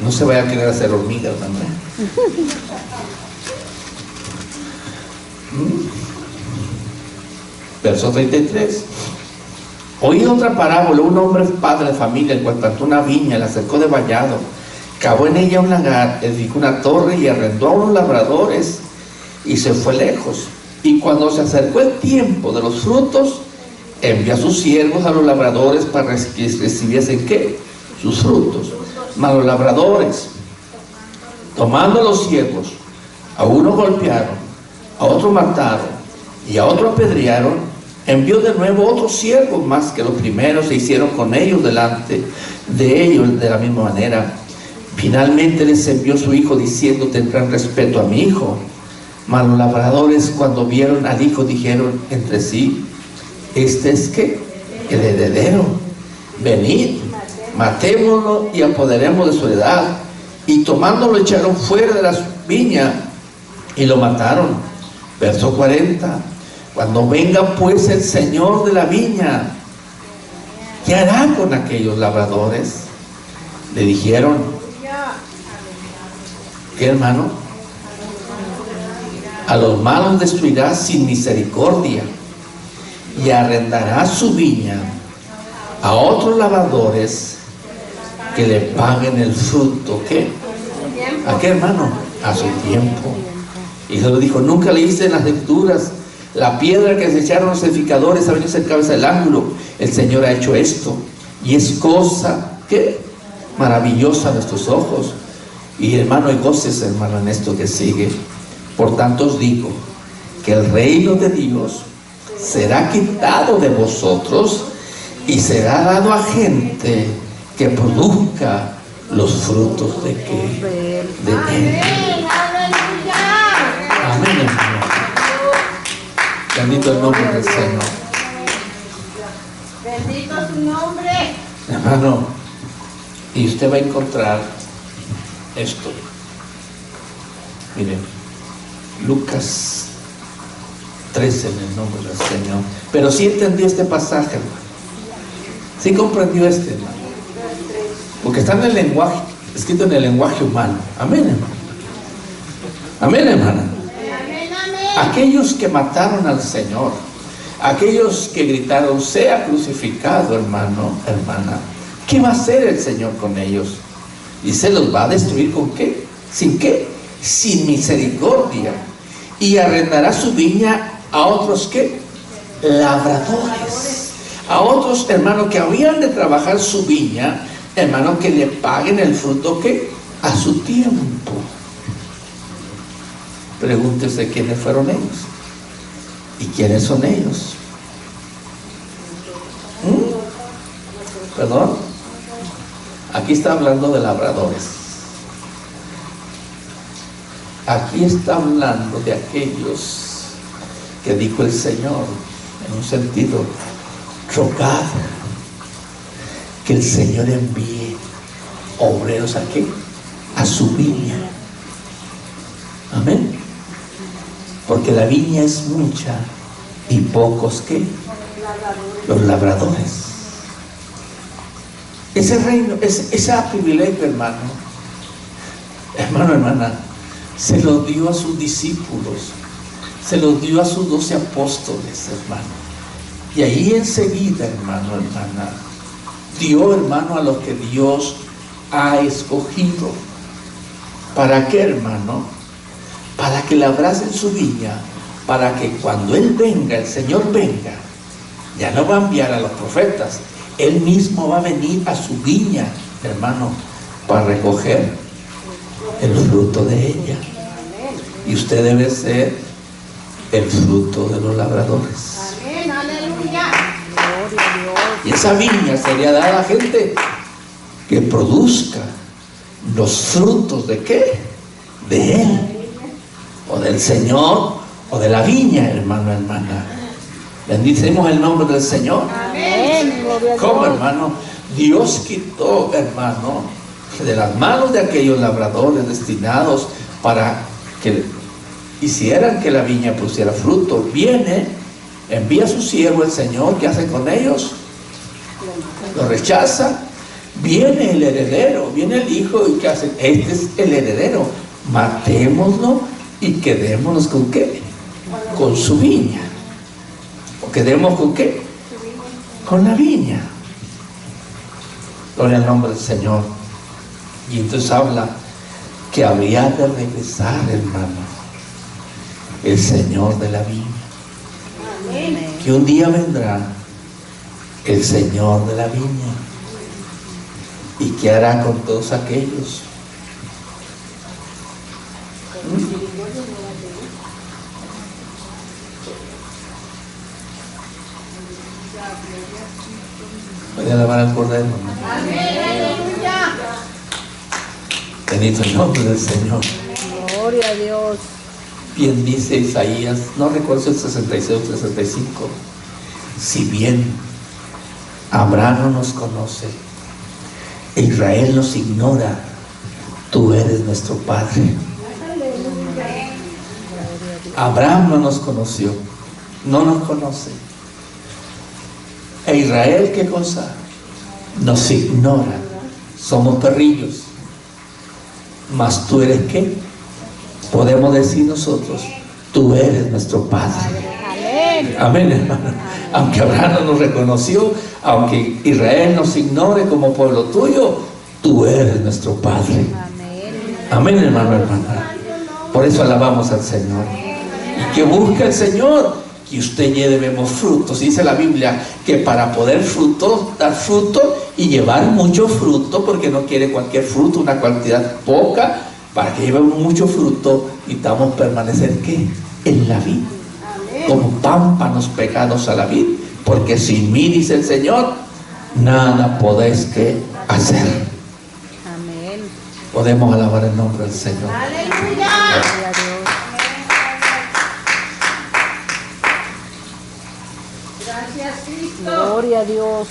No se vaya a querer hacer hormiga, hermano. Verso 33. Oí otra parábola. Un hombre padre de familia, el cual plantó una viña, la cercó de vallado, cavó en ella un lagar, edificó una torre y arrendó a unos labradores y se fue lejos. Y cuando se acercó el tiempo de los frutos, envió a sus siervos a los labradores para que recibiesen ¿qué? Sus frutos. Mas los labradores, tomando a los siervos, a uno golpearon, a otro mataron y a otro apedrearon, envió de nuevo otros siervos más que los primeros, se hicieron con ellos delante de ellos de la misma manera. Finalmente les envió su hijo diciendo, tendrán respeto a mi hijo. Mas los labradores, cuando vieron al hijo, dijeron entre sí, este es ¿qué? El heredero. Venid, matémoslo y apoderemos de su heredad. Y tomándolo echaron fuera de la viña y lo mataron. Verso 40. Cuando venga pues el Señor de la viña, ¿qué hará con aquellos labradores? Le dijeron, ¿qué, hermano? A los malos destruirá sin misericordia y arrendará su viña a otros labradores que le paguen el fruto. ¿Qué? ¿A qué, hermano? A su tiempo. Y se lo dijo, nunca leíste en las escrituras la piedra que se echaron los edificadores habiendo ser cabeza del ángulo. El Señor ha hecho esto y es cosa ¿qué? maravilloso a nuestros ojos. Y hermano, y goces, hermano, en esto que sigue. Por tanto os digo que el reino de Dios será quitado de vosotros y será dado a gente que produzca los frutos de que de él. Amén, hermano. Bendito el nombre del Señor. Bendito su nombre. Hermano, y usted va a encontrar esto. Miren, Lucas 13 en el nombre del Señor. Pero sí entendió este pasaje, hermano. Sí comprendió hermano. Porque está en el lenguaje, escrito en el lenguaje humano. Amén, hermano. Amén, hermana. Aquellos que mataron al Señor, aquellos que gritaron, sea crucificado, hermano, hermana, ¿qué va a hacer el Señor con ellos? Y se los va a destruir ¿con qué? ¿Sin qué? Sin misericordia. Y arrendará su viña a otros ¿qué? Labradores. A otros, hermanos, que habían de trabajar su viña, hermanos, que le paguen el fruto ¿qué? A su tiempo. Pregúntese quiénes fueron ellos y quiénes son ellos. ¿Perdón? Aquí está hablando de labradores. Aquí está hablando de aquellos que dijo el Señor, en un sentido, rogad que el Señor envíe obreros aquí a su viña. Amén. Porque la viña es mucha y pocos ¿qué? Los labradores. Ese reino, ese privilegio, hermano, hermana, se lo dio a sus discípulos, se lo dio a sus 12 apóstoles, hermano. Y ahí enseguida, hermana, dio, hermano, a los que Dios ha escogido. ¿Para qué, hermano? Para que labrasen su viña, para que cuando Él venga, el Señor venga, ya no va a enviar a los profetas, Él mismo va a venir a su viña, hermano, para recoger el fruto de ella. Y usted debe ser el fruto de los labradores. Amén, aleluya. Y esa viña sería dada a gente que produzca los frutos de ¿qué? De Él, o del Señor, o de la viña, hermano, hermana. Bendicemos el nombre del Señor. Amén. ¿Cómo, hermano? Dios quitó, hermano, de las manos de aquellos labradores destinados para que hicieran que la viña pusiera fruto. Viene, envía a su siervo el Señor. ¿Qué hace con ellos? Lo rechaza. Viene el heredero, viene el hijo, y ¿qué hace? Este es el heredero. Matémoslo y quedémonos ¿con qué? Con su viña. ¿O quedemos con qué? Con la viña. Gloria al nombre del Señor. Y entonces habla que habría de regresar, hermano, el Señor de la viña. Que un día vendrá el Señor de la viña. ¿Y qué hará con todos aquellos? Voy a alabar al Cordero. Bendito el nombre del Señor. Gloria a Dios. Bien dice Isaías, no recuerdo si el 66 o 65. Si bien Abraham no nos conoce, Israel nos ignora, tú eres nuestro Padre. Abraham no nos conoció, no nos conoce. E Israel, ¿qué cosa? Nos ignora, somos perrillos. Mas tú eres ¿qué? Podemos decir nosotros, tú eres nuestro Padre. Amén, hermano. Aunque Abraham no nos reconoció, aunque Israel nos ignore como pueblo tuyo, tú eres nuestro Padre. Amén, hermano, hermana. Por eso alabamos al Señor. Y que busca el Señor que usted y yo debemos frutos. Dice la Biblia que para poder dar fruto y llevar mucho fruto, porque no quiere cualquier fruto, una cantidad poca, para que llevemos mucho fruto, necesitamos permanecer ¿qué? En la vid, como pámpanos pegados a la vid, porque sin mí, dice el Señor, nada podéis que hacer. Amén. Podemos alabar el nombre del Señor. Aleluya. Gloria a Dios. Gracias, Cristo. Gloria a Dios.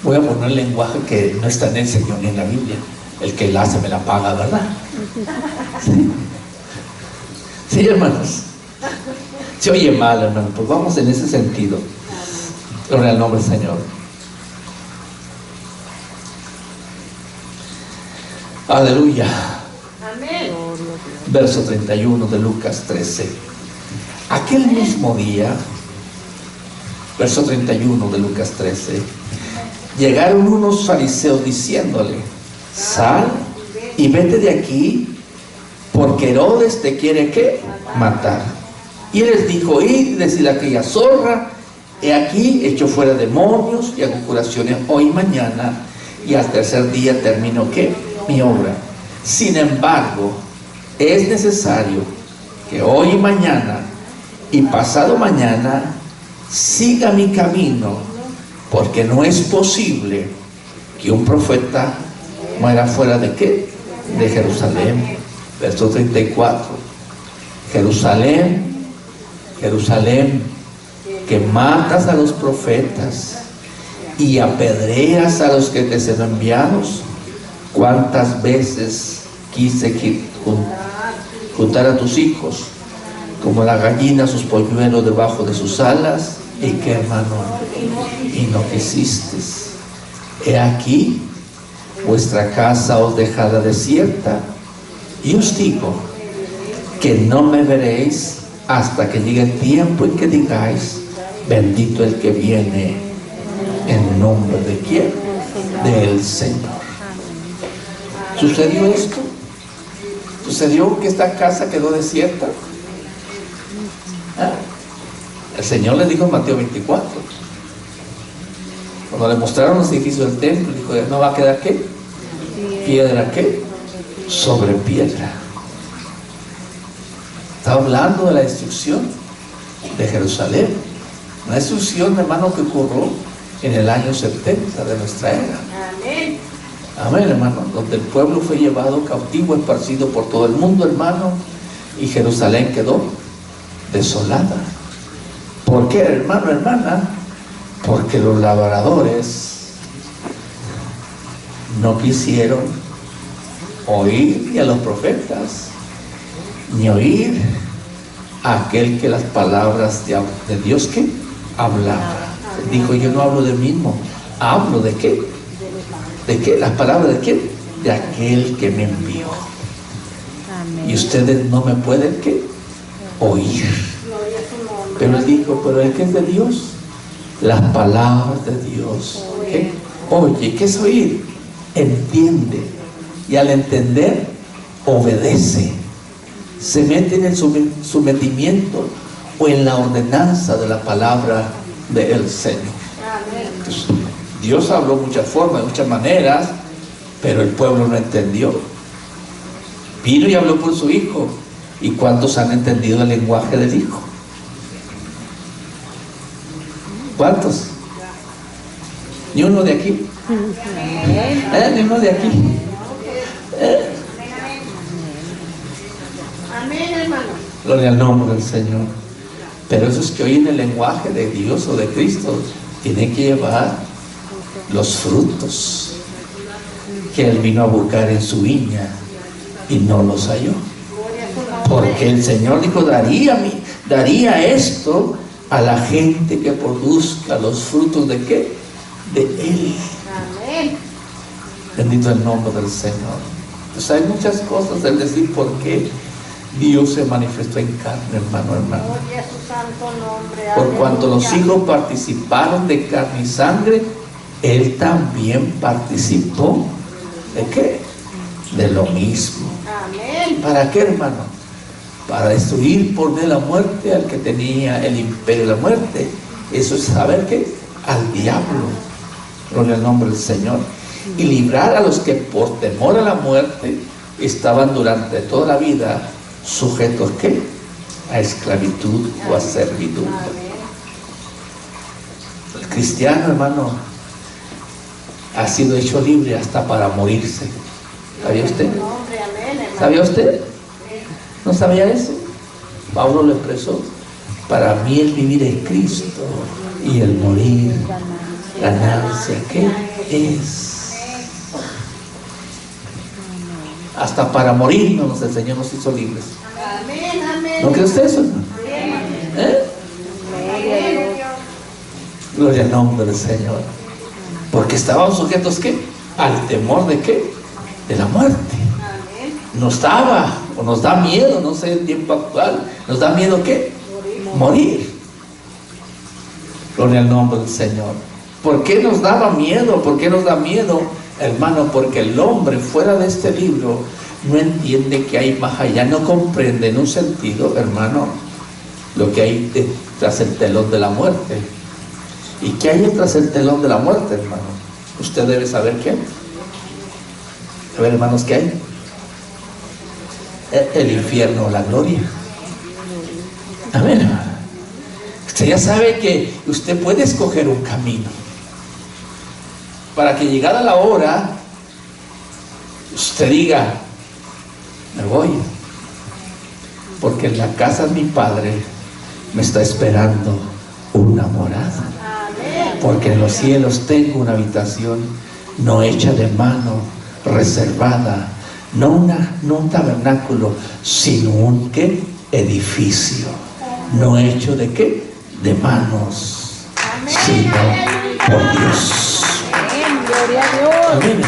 Voy a poner lenguaje que no está en el Señor ni en la Biblia. El que la hace me la paga, ¿verdad? Sí, sí, hermanos. Se oye mal, hermanos, pues vamos en ese sentido. Gloria al nombre del Señor. Aleluya. Amén. Verso 31 de Lucas 13. Aquel mismo día, verso 31 de Lucas 13, llegaron unos fariseos diciéndole: sal y vete de aquí, porque Herodes te quiere ¿qué? Matar. Y él les dijo: id y decid a aquella zorra, he aquí hecho fuera demonios y hago curaciones hoy y mañana, y al tercer día termino ¿qué? Mi obra. Sin embargo, es necesario que hoy y mañana y pasado mañana siga mi camino, porque no es posible que un profeta muera fuera de ¿qué? De Jerusalén. Verso 34. Jerusalén, Jerusalén, que matas a los profetas y apedreas a los que te son enviados. ¿Cuántas veces quise juntar a tus hijos como la gallina sus polluelos debajo de sus alas? ¿Y qué, hermano? Y no quisiste. He aquí, vuestra casa os dejará desierta, y os digo que no me veréis hasta que llegue el tiempo en que digáis: bendito el que viene en nombre de ¿quién? Del Señor. ¿Sucedió esto? ¿Sucedió que esta casa quedó desierta? ¿Ah? El Señor le dijo en Mateo 24, cuando le mostraron los edificios del templo, dijo: ¿no va a quedar qué? ¿Piedra qué? Sobre piedra. Está hablando de la destrucción de Jerusalén. Una destrucción, hermano, que ocurrió en el año 70 de nuestra era. Amén. Amén, hermano. Donde el pueblo fue llevado cautivo, esparcido por todo el mundo, hermano, y Jerusalén quedó desolada. ¿Por qué, hermano, hermana? Porque los labradores no quisieron oír ni a los profetas, ni oír a aquel que las palabras de Dios que hablaba. Dijo: yo no hablo de mí mismo, hablo de qué, de qué, las palabras de quién, de aquel que me envió. Amén. Y ustedes no me pueden ¿qué? Oír. Pero él dijo: pero el que es de Dios, las palabras de Dios ¿qué? Oye. ¿Qué es oír? Entiende, y al entender obedece, se mete en el sometimiento o en la ordenanza de la palabra del Señor. Entonces, Dios habló de muchas formas, de muchas maneras, pero el pueblo no entendió. Vino y habló por su Hijo. ¿Y cuántos han entendido el lenguaje del Hijo? ¿Cuántos? Ni uno de aquí. Ni uno de aquí. Amén, hermano. Gloria al nombre del Señor. Pero eso es que hoy en el lenguaje de Dios o de Cristo tiene que llevar los frutos que Él vino a buscar en su viña y no los halló. Porque el Señor dijo: daría esto a la gente que produzca los frutos de ¿qué? De Él. Amén. Bendito el nombre del Señor. Pues hay muchas cosas del decir por qué Dios se manifestó en carne, hermano. Gloria a su santo nombre. Por cuanto los Aleluya. hijos participaron de carne y sangre, Él también participó ¿de qué? De lo mismo. Amén. ¿Para qué, hermano? para destruir por medio de la muerte al que tenía el imperio de la muerte. Eso es saber que al diablo, gloria al nombre del Señor, y librar a los que por temor a la muerte estaban durante toda la vida sujetos ¿qué? A esclavitud o a servidumbre. El cristiano, hermano, ha sido hecho libre hasta para morirse. ¿Sabía usted? Nombre, amén, hermano. ¿Sabía usted? ¿No sabía eso? Pablo lo expresó. Para mí el vivir es Cristo y el morir ganancia. ¿Qué es? Hasta para morirnos el Señor nos hizo libres. Amén, amén. ¿No cree usted eso, hermano? ¿Eh? Gloria al nombre del Señor. Porque estaban sujetos ¿qué? Al temor de ¿qué? De la muerte. Amén. Nos daba, o nos da miedo, no sé el tiempo actual, nos da miedo ¿qué? Morir. Gloria al nombre del Señor. ¿Por qué nos daba miedo? ¿Por qué nos da miedo, hermano? Porque el hombre fuera de este libro no entiende que hay más allá, no comprende en un sentido, hermano, lo que hay tras el telón de la muerte. ¿Y qué hay tras el telón de la muerte, hermano? Usted debe saber qué. A ver, hermanos, ¿qué hay? El infierno o la gloria. Amén, hermano. Usted ya sabe que usted puede escoger un camino para que llegada la hora usted diga: me voy, porque en la casa de mi padre me está esperando una morada, porque en los cielos tengo una habitación no hecha de mano, reservada, no un tabernáculo, sino un ¿qué? Edificio, no hecho de ¿qué? De manos, sino por Dios. Amén, gloria a Dios. Amén.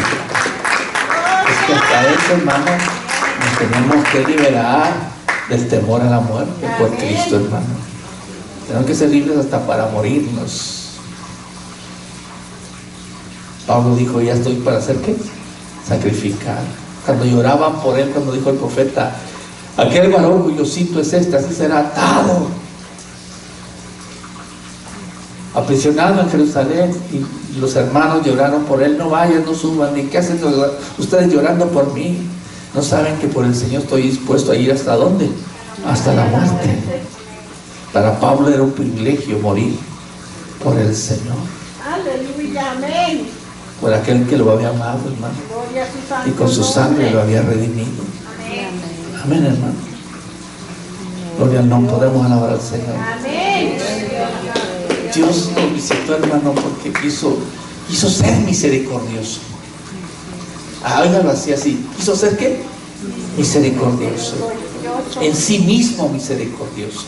Es que hasta eso, hermano, nos tenemos que liberar del temor a la muerte por Cristo, hermano. Tenemos que ser libres hasta para morirnos. Pablo dijo: ya estoy para hacer ¿qué? Sacrificar. Cuando lloraban por él, cuando dijo el profeta: aquel varón cuyo cinto es este, así será atado, aprisionado en Jerusalén. Y los hermanos lloraron por él: no vayan, no suban, ni qué hacen ustedes llorando por mí. No saben que por el Señor estoy dispuesto a ir hasta dónde, hasta la muerte. Para Pablo era un privilegio morir por el Señor, Aleluya, amén. por aquel que lo había amado, hermano, Gloria a su santo y con su sangre lo había redimido. Amén. Amén, hermano. Gloria al nombre, podemos alabar al Señor. Amén. Dios nos visitó, hermano, porque quiso ser misericordioso. Óigalo así. ¿Quiso ser qué? Misericordioso. En sí mismo misericordioso.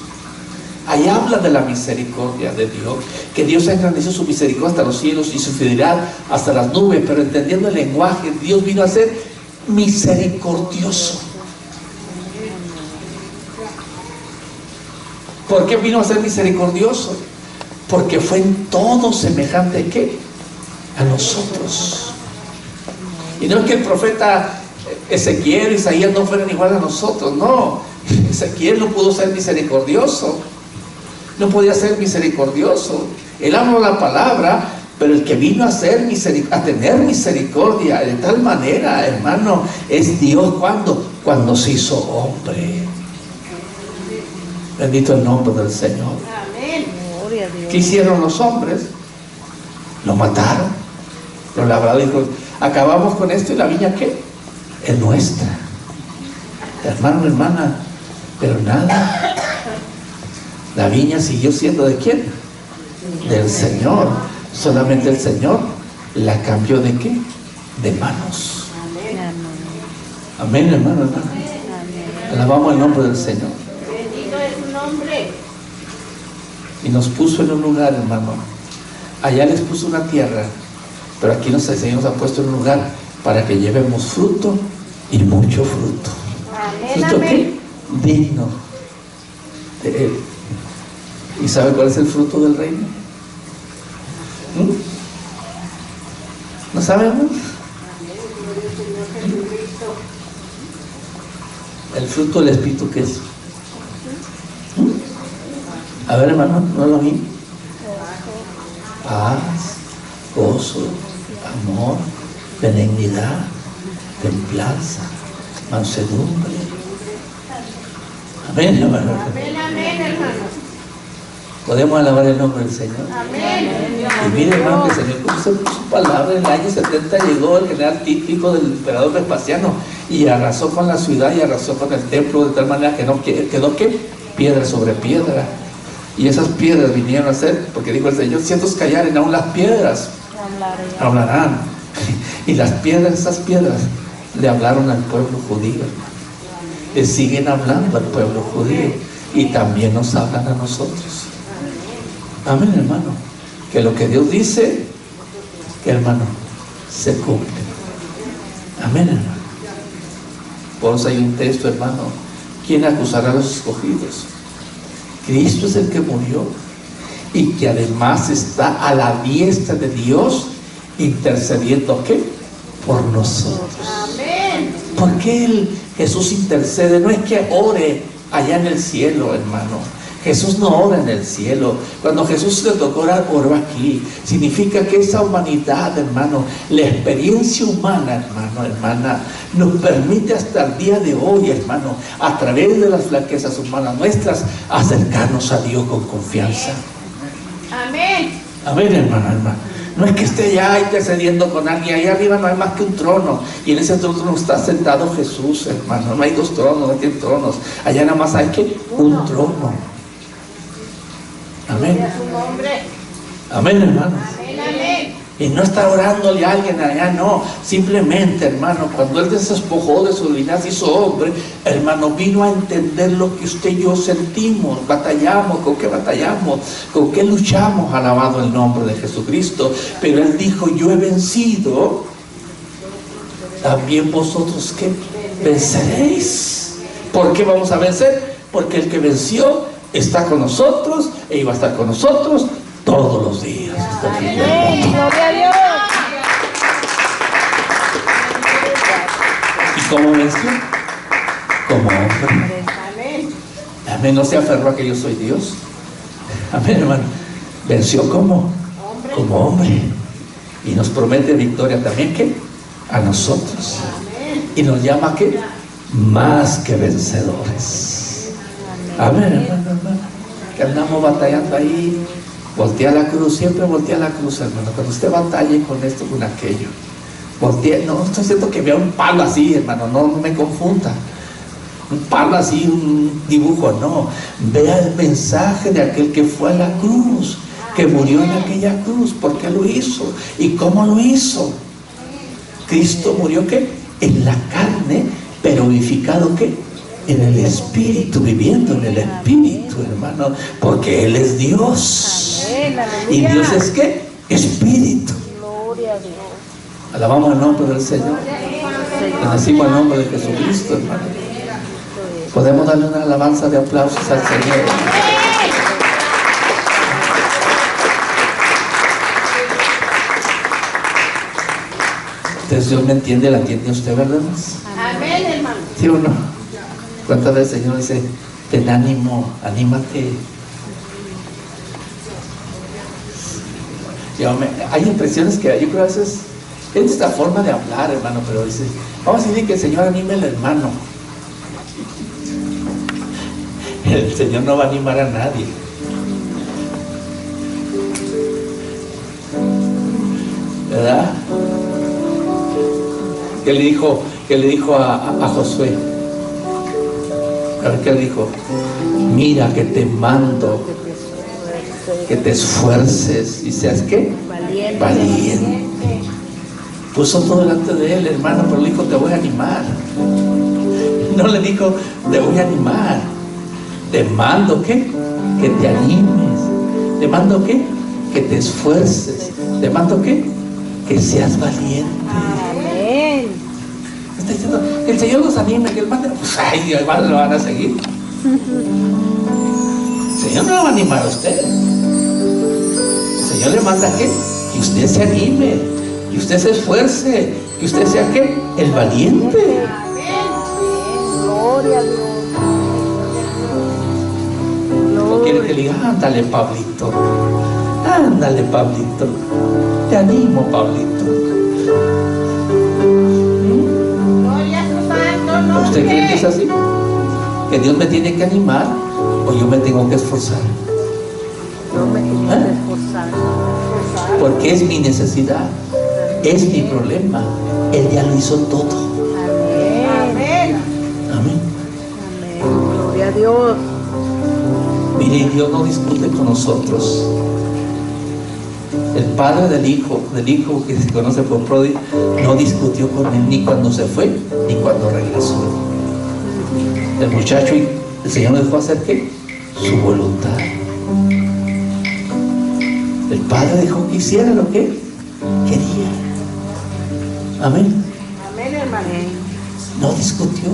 Ahí habla de la misericordia de Dios, que Dios ha engrandecido su misericordia hasta los cielos y su fidelidad hasta las nubes, pero entendiendo el lenguaje, Dios vino a ser misericordioso. ¿Por qué vino a ser misericordioso? Porque fue en todo semejante ¿qué? A nosotros. Y no es que el profeta Ezequiel y Isaías no fueran igual a nosotros, no. Ezequiel no pudo ser misericordioso, no podía ser misericordioso. Él habló la palabra, pero el que vino a tener misericordia de tal manera, hermano, es Dios. Cuando se hizo hombre. Bendito el nombre del Señor. Amén. Gloria a Dios. ¿Qué hicieron los hombres? Lo mataron, lo labraron. Dijo: acabamos con esto y la viña ¿qué? Es nuestra. Hermano, hermana, pero nada. La viña siguió siendo ¿de quién? Del Señor. Solamente el Señor la cambió ¿de qué? De manos. Amén, hermano, hermana. Alabamos el nombre del Señor. Bendito es su nombre. Y nos puso en un lugar, hermano. Allá les puso una tierra, pero aquí el Señor nos ha puesto en un lugar para que llevemos fruto y mucho fruto. Amén, ¿Fruto amén. qué? Digno de Él. ¿Y sabe cuál es el fruto del reino? ¿No sabemos? El fruto del Espíritu, ¿qué es? A ver, hermano, ¿no lo vi? Paz, gozo, amor, benignidad, templanza, mansedumbre. Amén, hermano. Amén, amén, hermano. Podemos alabar el nombre del Señor. Amén. Y mire, hermano, que se me puso su palabra. En el año 70 llegó el general típico del emperador Vespasiano y arrasó con la ciudad y arrasó con el templo de tal manera que no quedó ¿qué? Piedra sobre piedra. Y esas piedras vinieron a ser, porque dijo el Señor, si estos callaren, aún las piedras hablarán. Y las piedras, esas piedras, le hablaron al pueblo judío, hermano. Le siguen hablando al pueblo judío y también nos hablan a nosotros. Amén, hermano. Que lo que Dios dice, que hermano, se cumple. Amén, hermano. Por eso hay un texto, hermano. ¿Quién acusará a los escogidos? Cristo es el que murió y que además está a la diestra de Dios intercediendo, ¿qué? Por nosotros. Amén. ¿Por qué Jesús intercede? No es que ore allá en el cielo, hermano. Jesús no ora en el cielo. Cuando Jesús le tocó orar, oró aquí. Significa que esa humanidad, hermano, la experiencia humana, hermano, hermana, nos permite hasta el día de hoy, hermano, a través de las flaquezas humanas nuestras, acercarnos a Dios con confianza. Amén. Amén, hermano, hermano. No es que esté ya intercediendo con alguien. Ahí arriba no hay más que un trono. Y en ese trono está sentado Jesús, hermano. No hay dos tronos, no hay 10 tronos. Allá nada más hay que un trono. Amén. Su nombre. Amén, hermanos. Amén, amén. Y no está orándole a alguien allá, no. Simplemente, hermano, cuando Él se despojó de su divinidad, se hizo hombre, hermano, vino a entender lo que usted y yo sentimos, batallamos, con qué luchamos, alabado el nombre de Jesucristo. Pero Él dijo, yo he vencido, también vosotros, ¿qué? Venceréis. ¿Por qué vamos a vencer? Porque el que venció está con nosotros e iba a estar con nosotros todos los días. Hasta el fin del mundo. Gloria a Dios. ¿Y cómo venció? Como hombre. Amén. Amén. No se aferró a que yo soy Dios. Amén, hermano. Venció como hombre. Y nos promete victoria también, ¿qué? A nosotros. Y nos llama ¿a qué? Más que vencedores. Amén, hermano, hermano. Que andamos batallando ahí. Voltea la cruz, siempre voltea la cruz, hermano. Cuando usted batalle con esto, con aquello. Voltea, no estoy diciendo que vea un palo así, hermano, no me confunda. Un palo así, un dibujo, no. Vea el mensaje de aquel que fue a la cruz, que murió en aquella cruz. ¿Por qué lo hizo? ¿Y cómo lo hizo? Cristo murió, ¿qué? En la carne, pero vivificado, ¿qué? En el Espíritu, viviendo en el Espíritu, hermano, porque Él es Dios. Amén, ¿Y aleluya. Dios es qué? Espíritu. Gloria a Dios. Alabamos el nombre del Señor. Bendecimos el nombre de Jesucristo, hermano. Podemos darle una alabanza de aplausos al Señor. Entonces Dios me entiende, la entiende usted, ¿verdad? Amén, hermano. ¿Sí o no? ¿Cuántas veces el Señor dice, ten ánimo, anímate? Hay impresiones que yo creo a veces es esta forma de hablar, hermano, pero dice, vamos a decir que el Señor anime al hermano. El Señor no va a animar a nadie. ¿Verdad? ¿Qué le dijo a Josué? A ver qué le dijo. Mira que te mando que te esfuerces y seas ¿qué? Valiente. Puso todo delante de él, hermano, pero le dijo, te voy a animar. No le dijo, te voy a animar. Te mando ¿qué? Que te animes. Te mando ¿qué? Que te esfuerces. Te mando ¿qué? Que seas valiente. Amén. Está diciendo, que el Señor los anime, que el mande, pues ay, Dios, hermano, lo van a seguir. El Señor no lo va a animar a usted. El Señor le manda ¿qué? Que usted se anime, que usted se esfuerce, que usted sea ¿qué? El valiente. Gloria a Dios. ¿No quiere que le diga, ándale, Pablito. Ándale, Pablito. Te animo, Pablito. Gloria a su santo nombre. ¿Usted cree que es así? ¿Que Dios me tiene que animar o yo me tengo que esforzar? No me tiene que esforzar. Porque es mi necesidad, es mi problema. Él ya lo hizo todo. Amén. Amén. Amén. Amén. Gloria a Dios. Mire, Dios no discute con nosotros. El padre del hijo que se conoce por pródigo, no discutió con él ni cuando se fue ni cuando regresó. El muchacho, el Señor dejó hacer ¿qué? Su voluntad. El padre dejó que hiciera lo que quería. Amén. Amén, hermano. No discutió.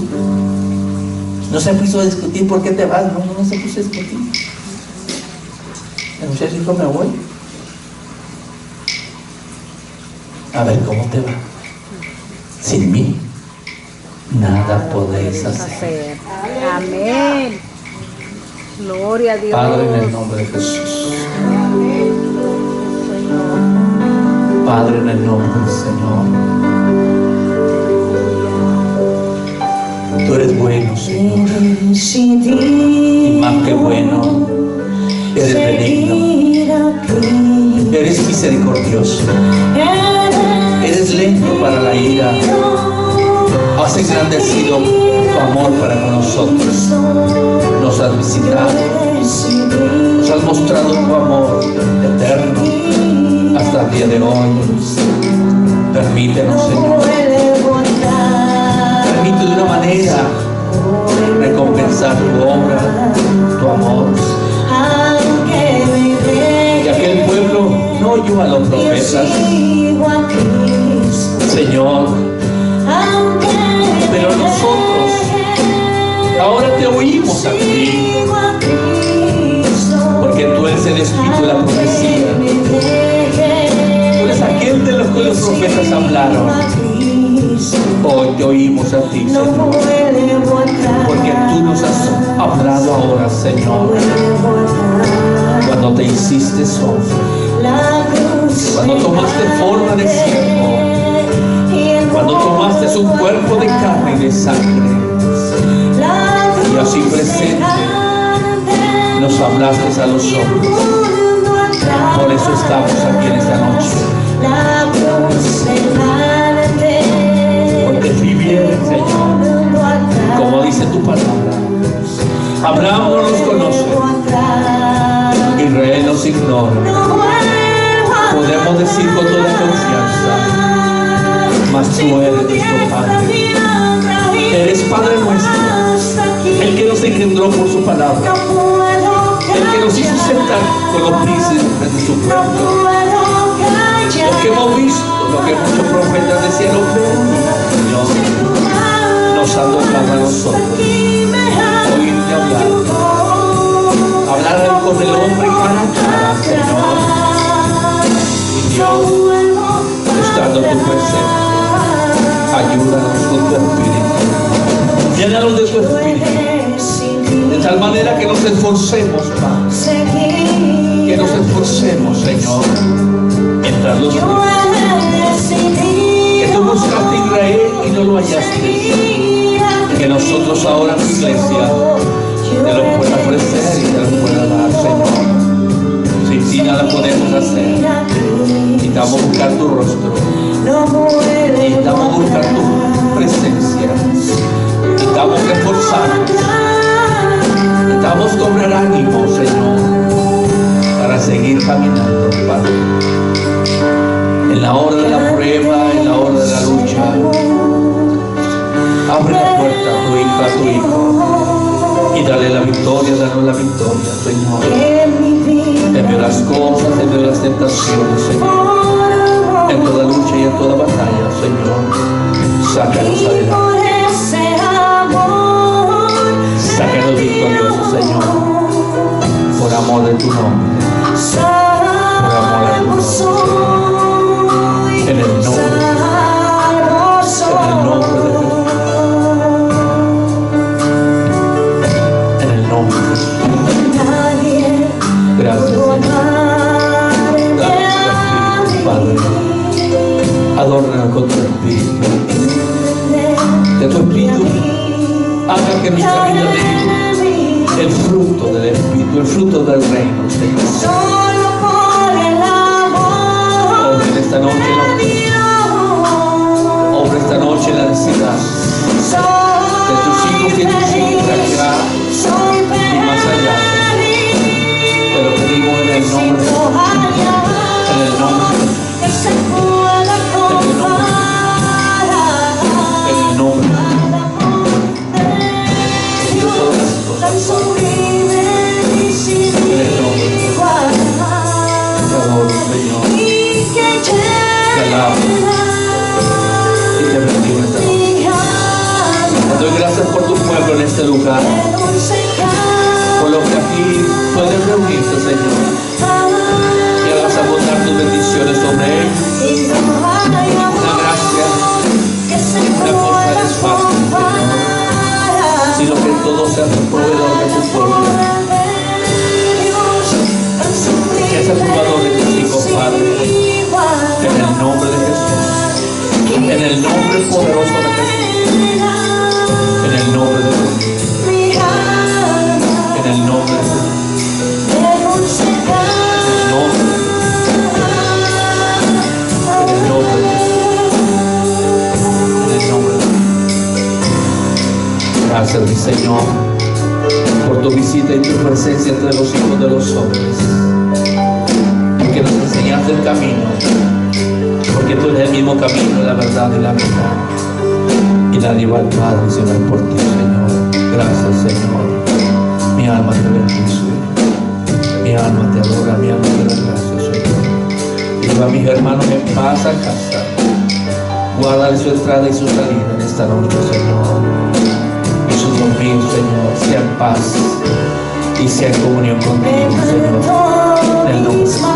No se puso a discutir por qué te vas. No se puso a discutir. El muchacho dijo, me voy. A ver cómo te va. Sin mí, nada podéis hacer. Amén. Gloria a Dios. Padre, en el nombre de Jesús. Amén. Señor. Padre, en el nombre del Señor. Tú eres bueno, Señor. Y más que bueno, eres benigno. Eres misericordioso. Eres lento para la ira. Has engrandecido tu amor para con nosotros. Nos has visitado. Nos has mostrado tu amor eterno hasta el día de hoy. Permítenos, Señor. Permite de una manera recompensar tu obra, tu amor. Y aquel pueblo no oyó a los profetas, Señor, pero nosotros ahora te oímos a ti, porque tú eres el Espíritu de la profecía. Tú eres aquel de los que los profetas hablaron. Hoy te oímos a ti, Señor, porque tú nos has hablado ahora, Señor, cuando te hiciste hombre, cuando tomaste forma de siervo, cuando tomaste un cuerpo de carne y de sangre, y así presente nos hablaste a los hombres. Por eso estamos aquí en esta noche, porque si bien, Señor, como dice tu palabra, Abraham no nos conoce, Israel nos ignora. Podemos decir con toda confianza, mas tú eres nuestro Padre. Eres Padre nuestro, el que nos engendró por su palabra, el que nos hizo sentar con los príncipes de su pueblo, lo que hemos visto, lo que muchos profetas decían, Señor, nos han tocado a nosotros oírte hablar con el hombre cara a cara, Señor. Y Dios, estando tu presencia, ayúdanos con tu Espíritu, llénanos de tu Espíritu, de tal manera que nos esforcemos, Padre, que nos esforcemos, Señor, mientras los que tú buscaste a Israel y no lo hallaste, que nosotros ahora, tu iglesia, te lo pueda ofrecer y te lo pueda dar, Señor. Sin ti nada podemos hacer. Necesitamos buscar tu rostro, necesitamos buscar tu presencia, necesitamos reforzarnos, necesitamos cobrar ánimo, Señor, para seguir caminando, Padre. En la hora de la prueba, en la hora de la lucha, abre la puerta a tu hija, a tu hijo, y dale la victoria, danos la victoria, Señor. En medio de las cosas, en medio de las tentaciones, Señor, en toda lucha y en toda batalla, Señor, sácanos adelante. Sácanos victoriosos, Señor, por amor de tu nombre, por amor a tu nombre, Señor. En el nombre de Jesús, en el nombre de Jesús, en el nombre de Jesús. vida de ellos el fruto del Espíritu, el fruto del reino, Señor. Obra en esta noche la obra esta noche la necesidad de tus hijos y tus hijas acá y más allá. Pero pedimos en el nombre de Jesús, en el nombre de Jesús, en el nombre de Jesús. Dios todas las cosas, Padre. En el nombre de Jesús. Te adoro, Señor. Te alabo y te bendigo en esta noche. Te doy gracias por tu pueblo en este lugar, por lo que aquí pueden reunirse, Señor, y hagas abundar tus bendiciones sobre ellos. Una gracia, una cosa es fácil, Señor, sino que todo sea tu proveedor de tu pueblo. Que es el jugador de tus hijos, Padre, en el nombre de Jesús, en el nombre poderoso de Jesús, en el nombre de Jesús, en el nombre de Jesús, en el nombre de Jesús, en el nombre de Jesús, en el nombre de Jesús. Gracias, mi Señor, por tu visita y tu presencia entre los hijos de los hombres, porque nos enseñaste el camino, porque tú eres el mismo camino, la verdad y la vida, y nadie va al Padre si no es por ti, Señor. Gracias, Señor. Mi alma te bendice, mi alma te adora, mi alma te da gracias, Señor. Lleva a mis hermanos en paz a casa, guarda su entrada y su salida en esta noche, Señor, y su dormir, Señor, sea en paz y sea en comunión contigo, Señor, en el nombre de Jesús.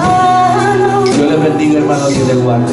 Dios les bendiga, hermanos, y les guarde.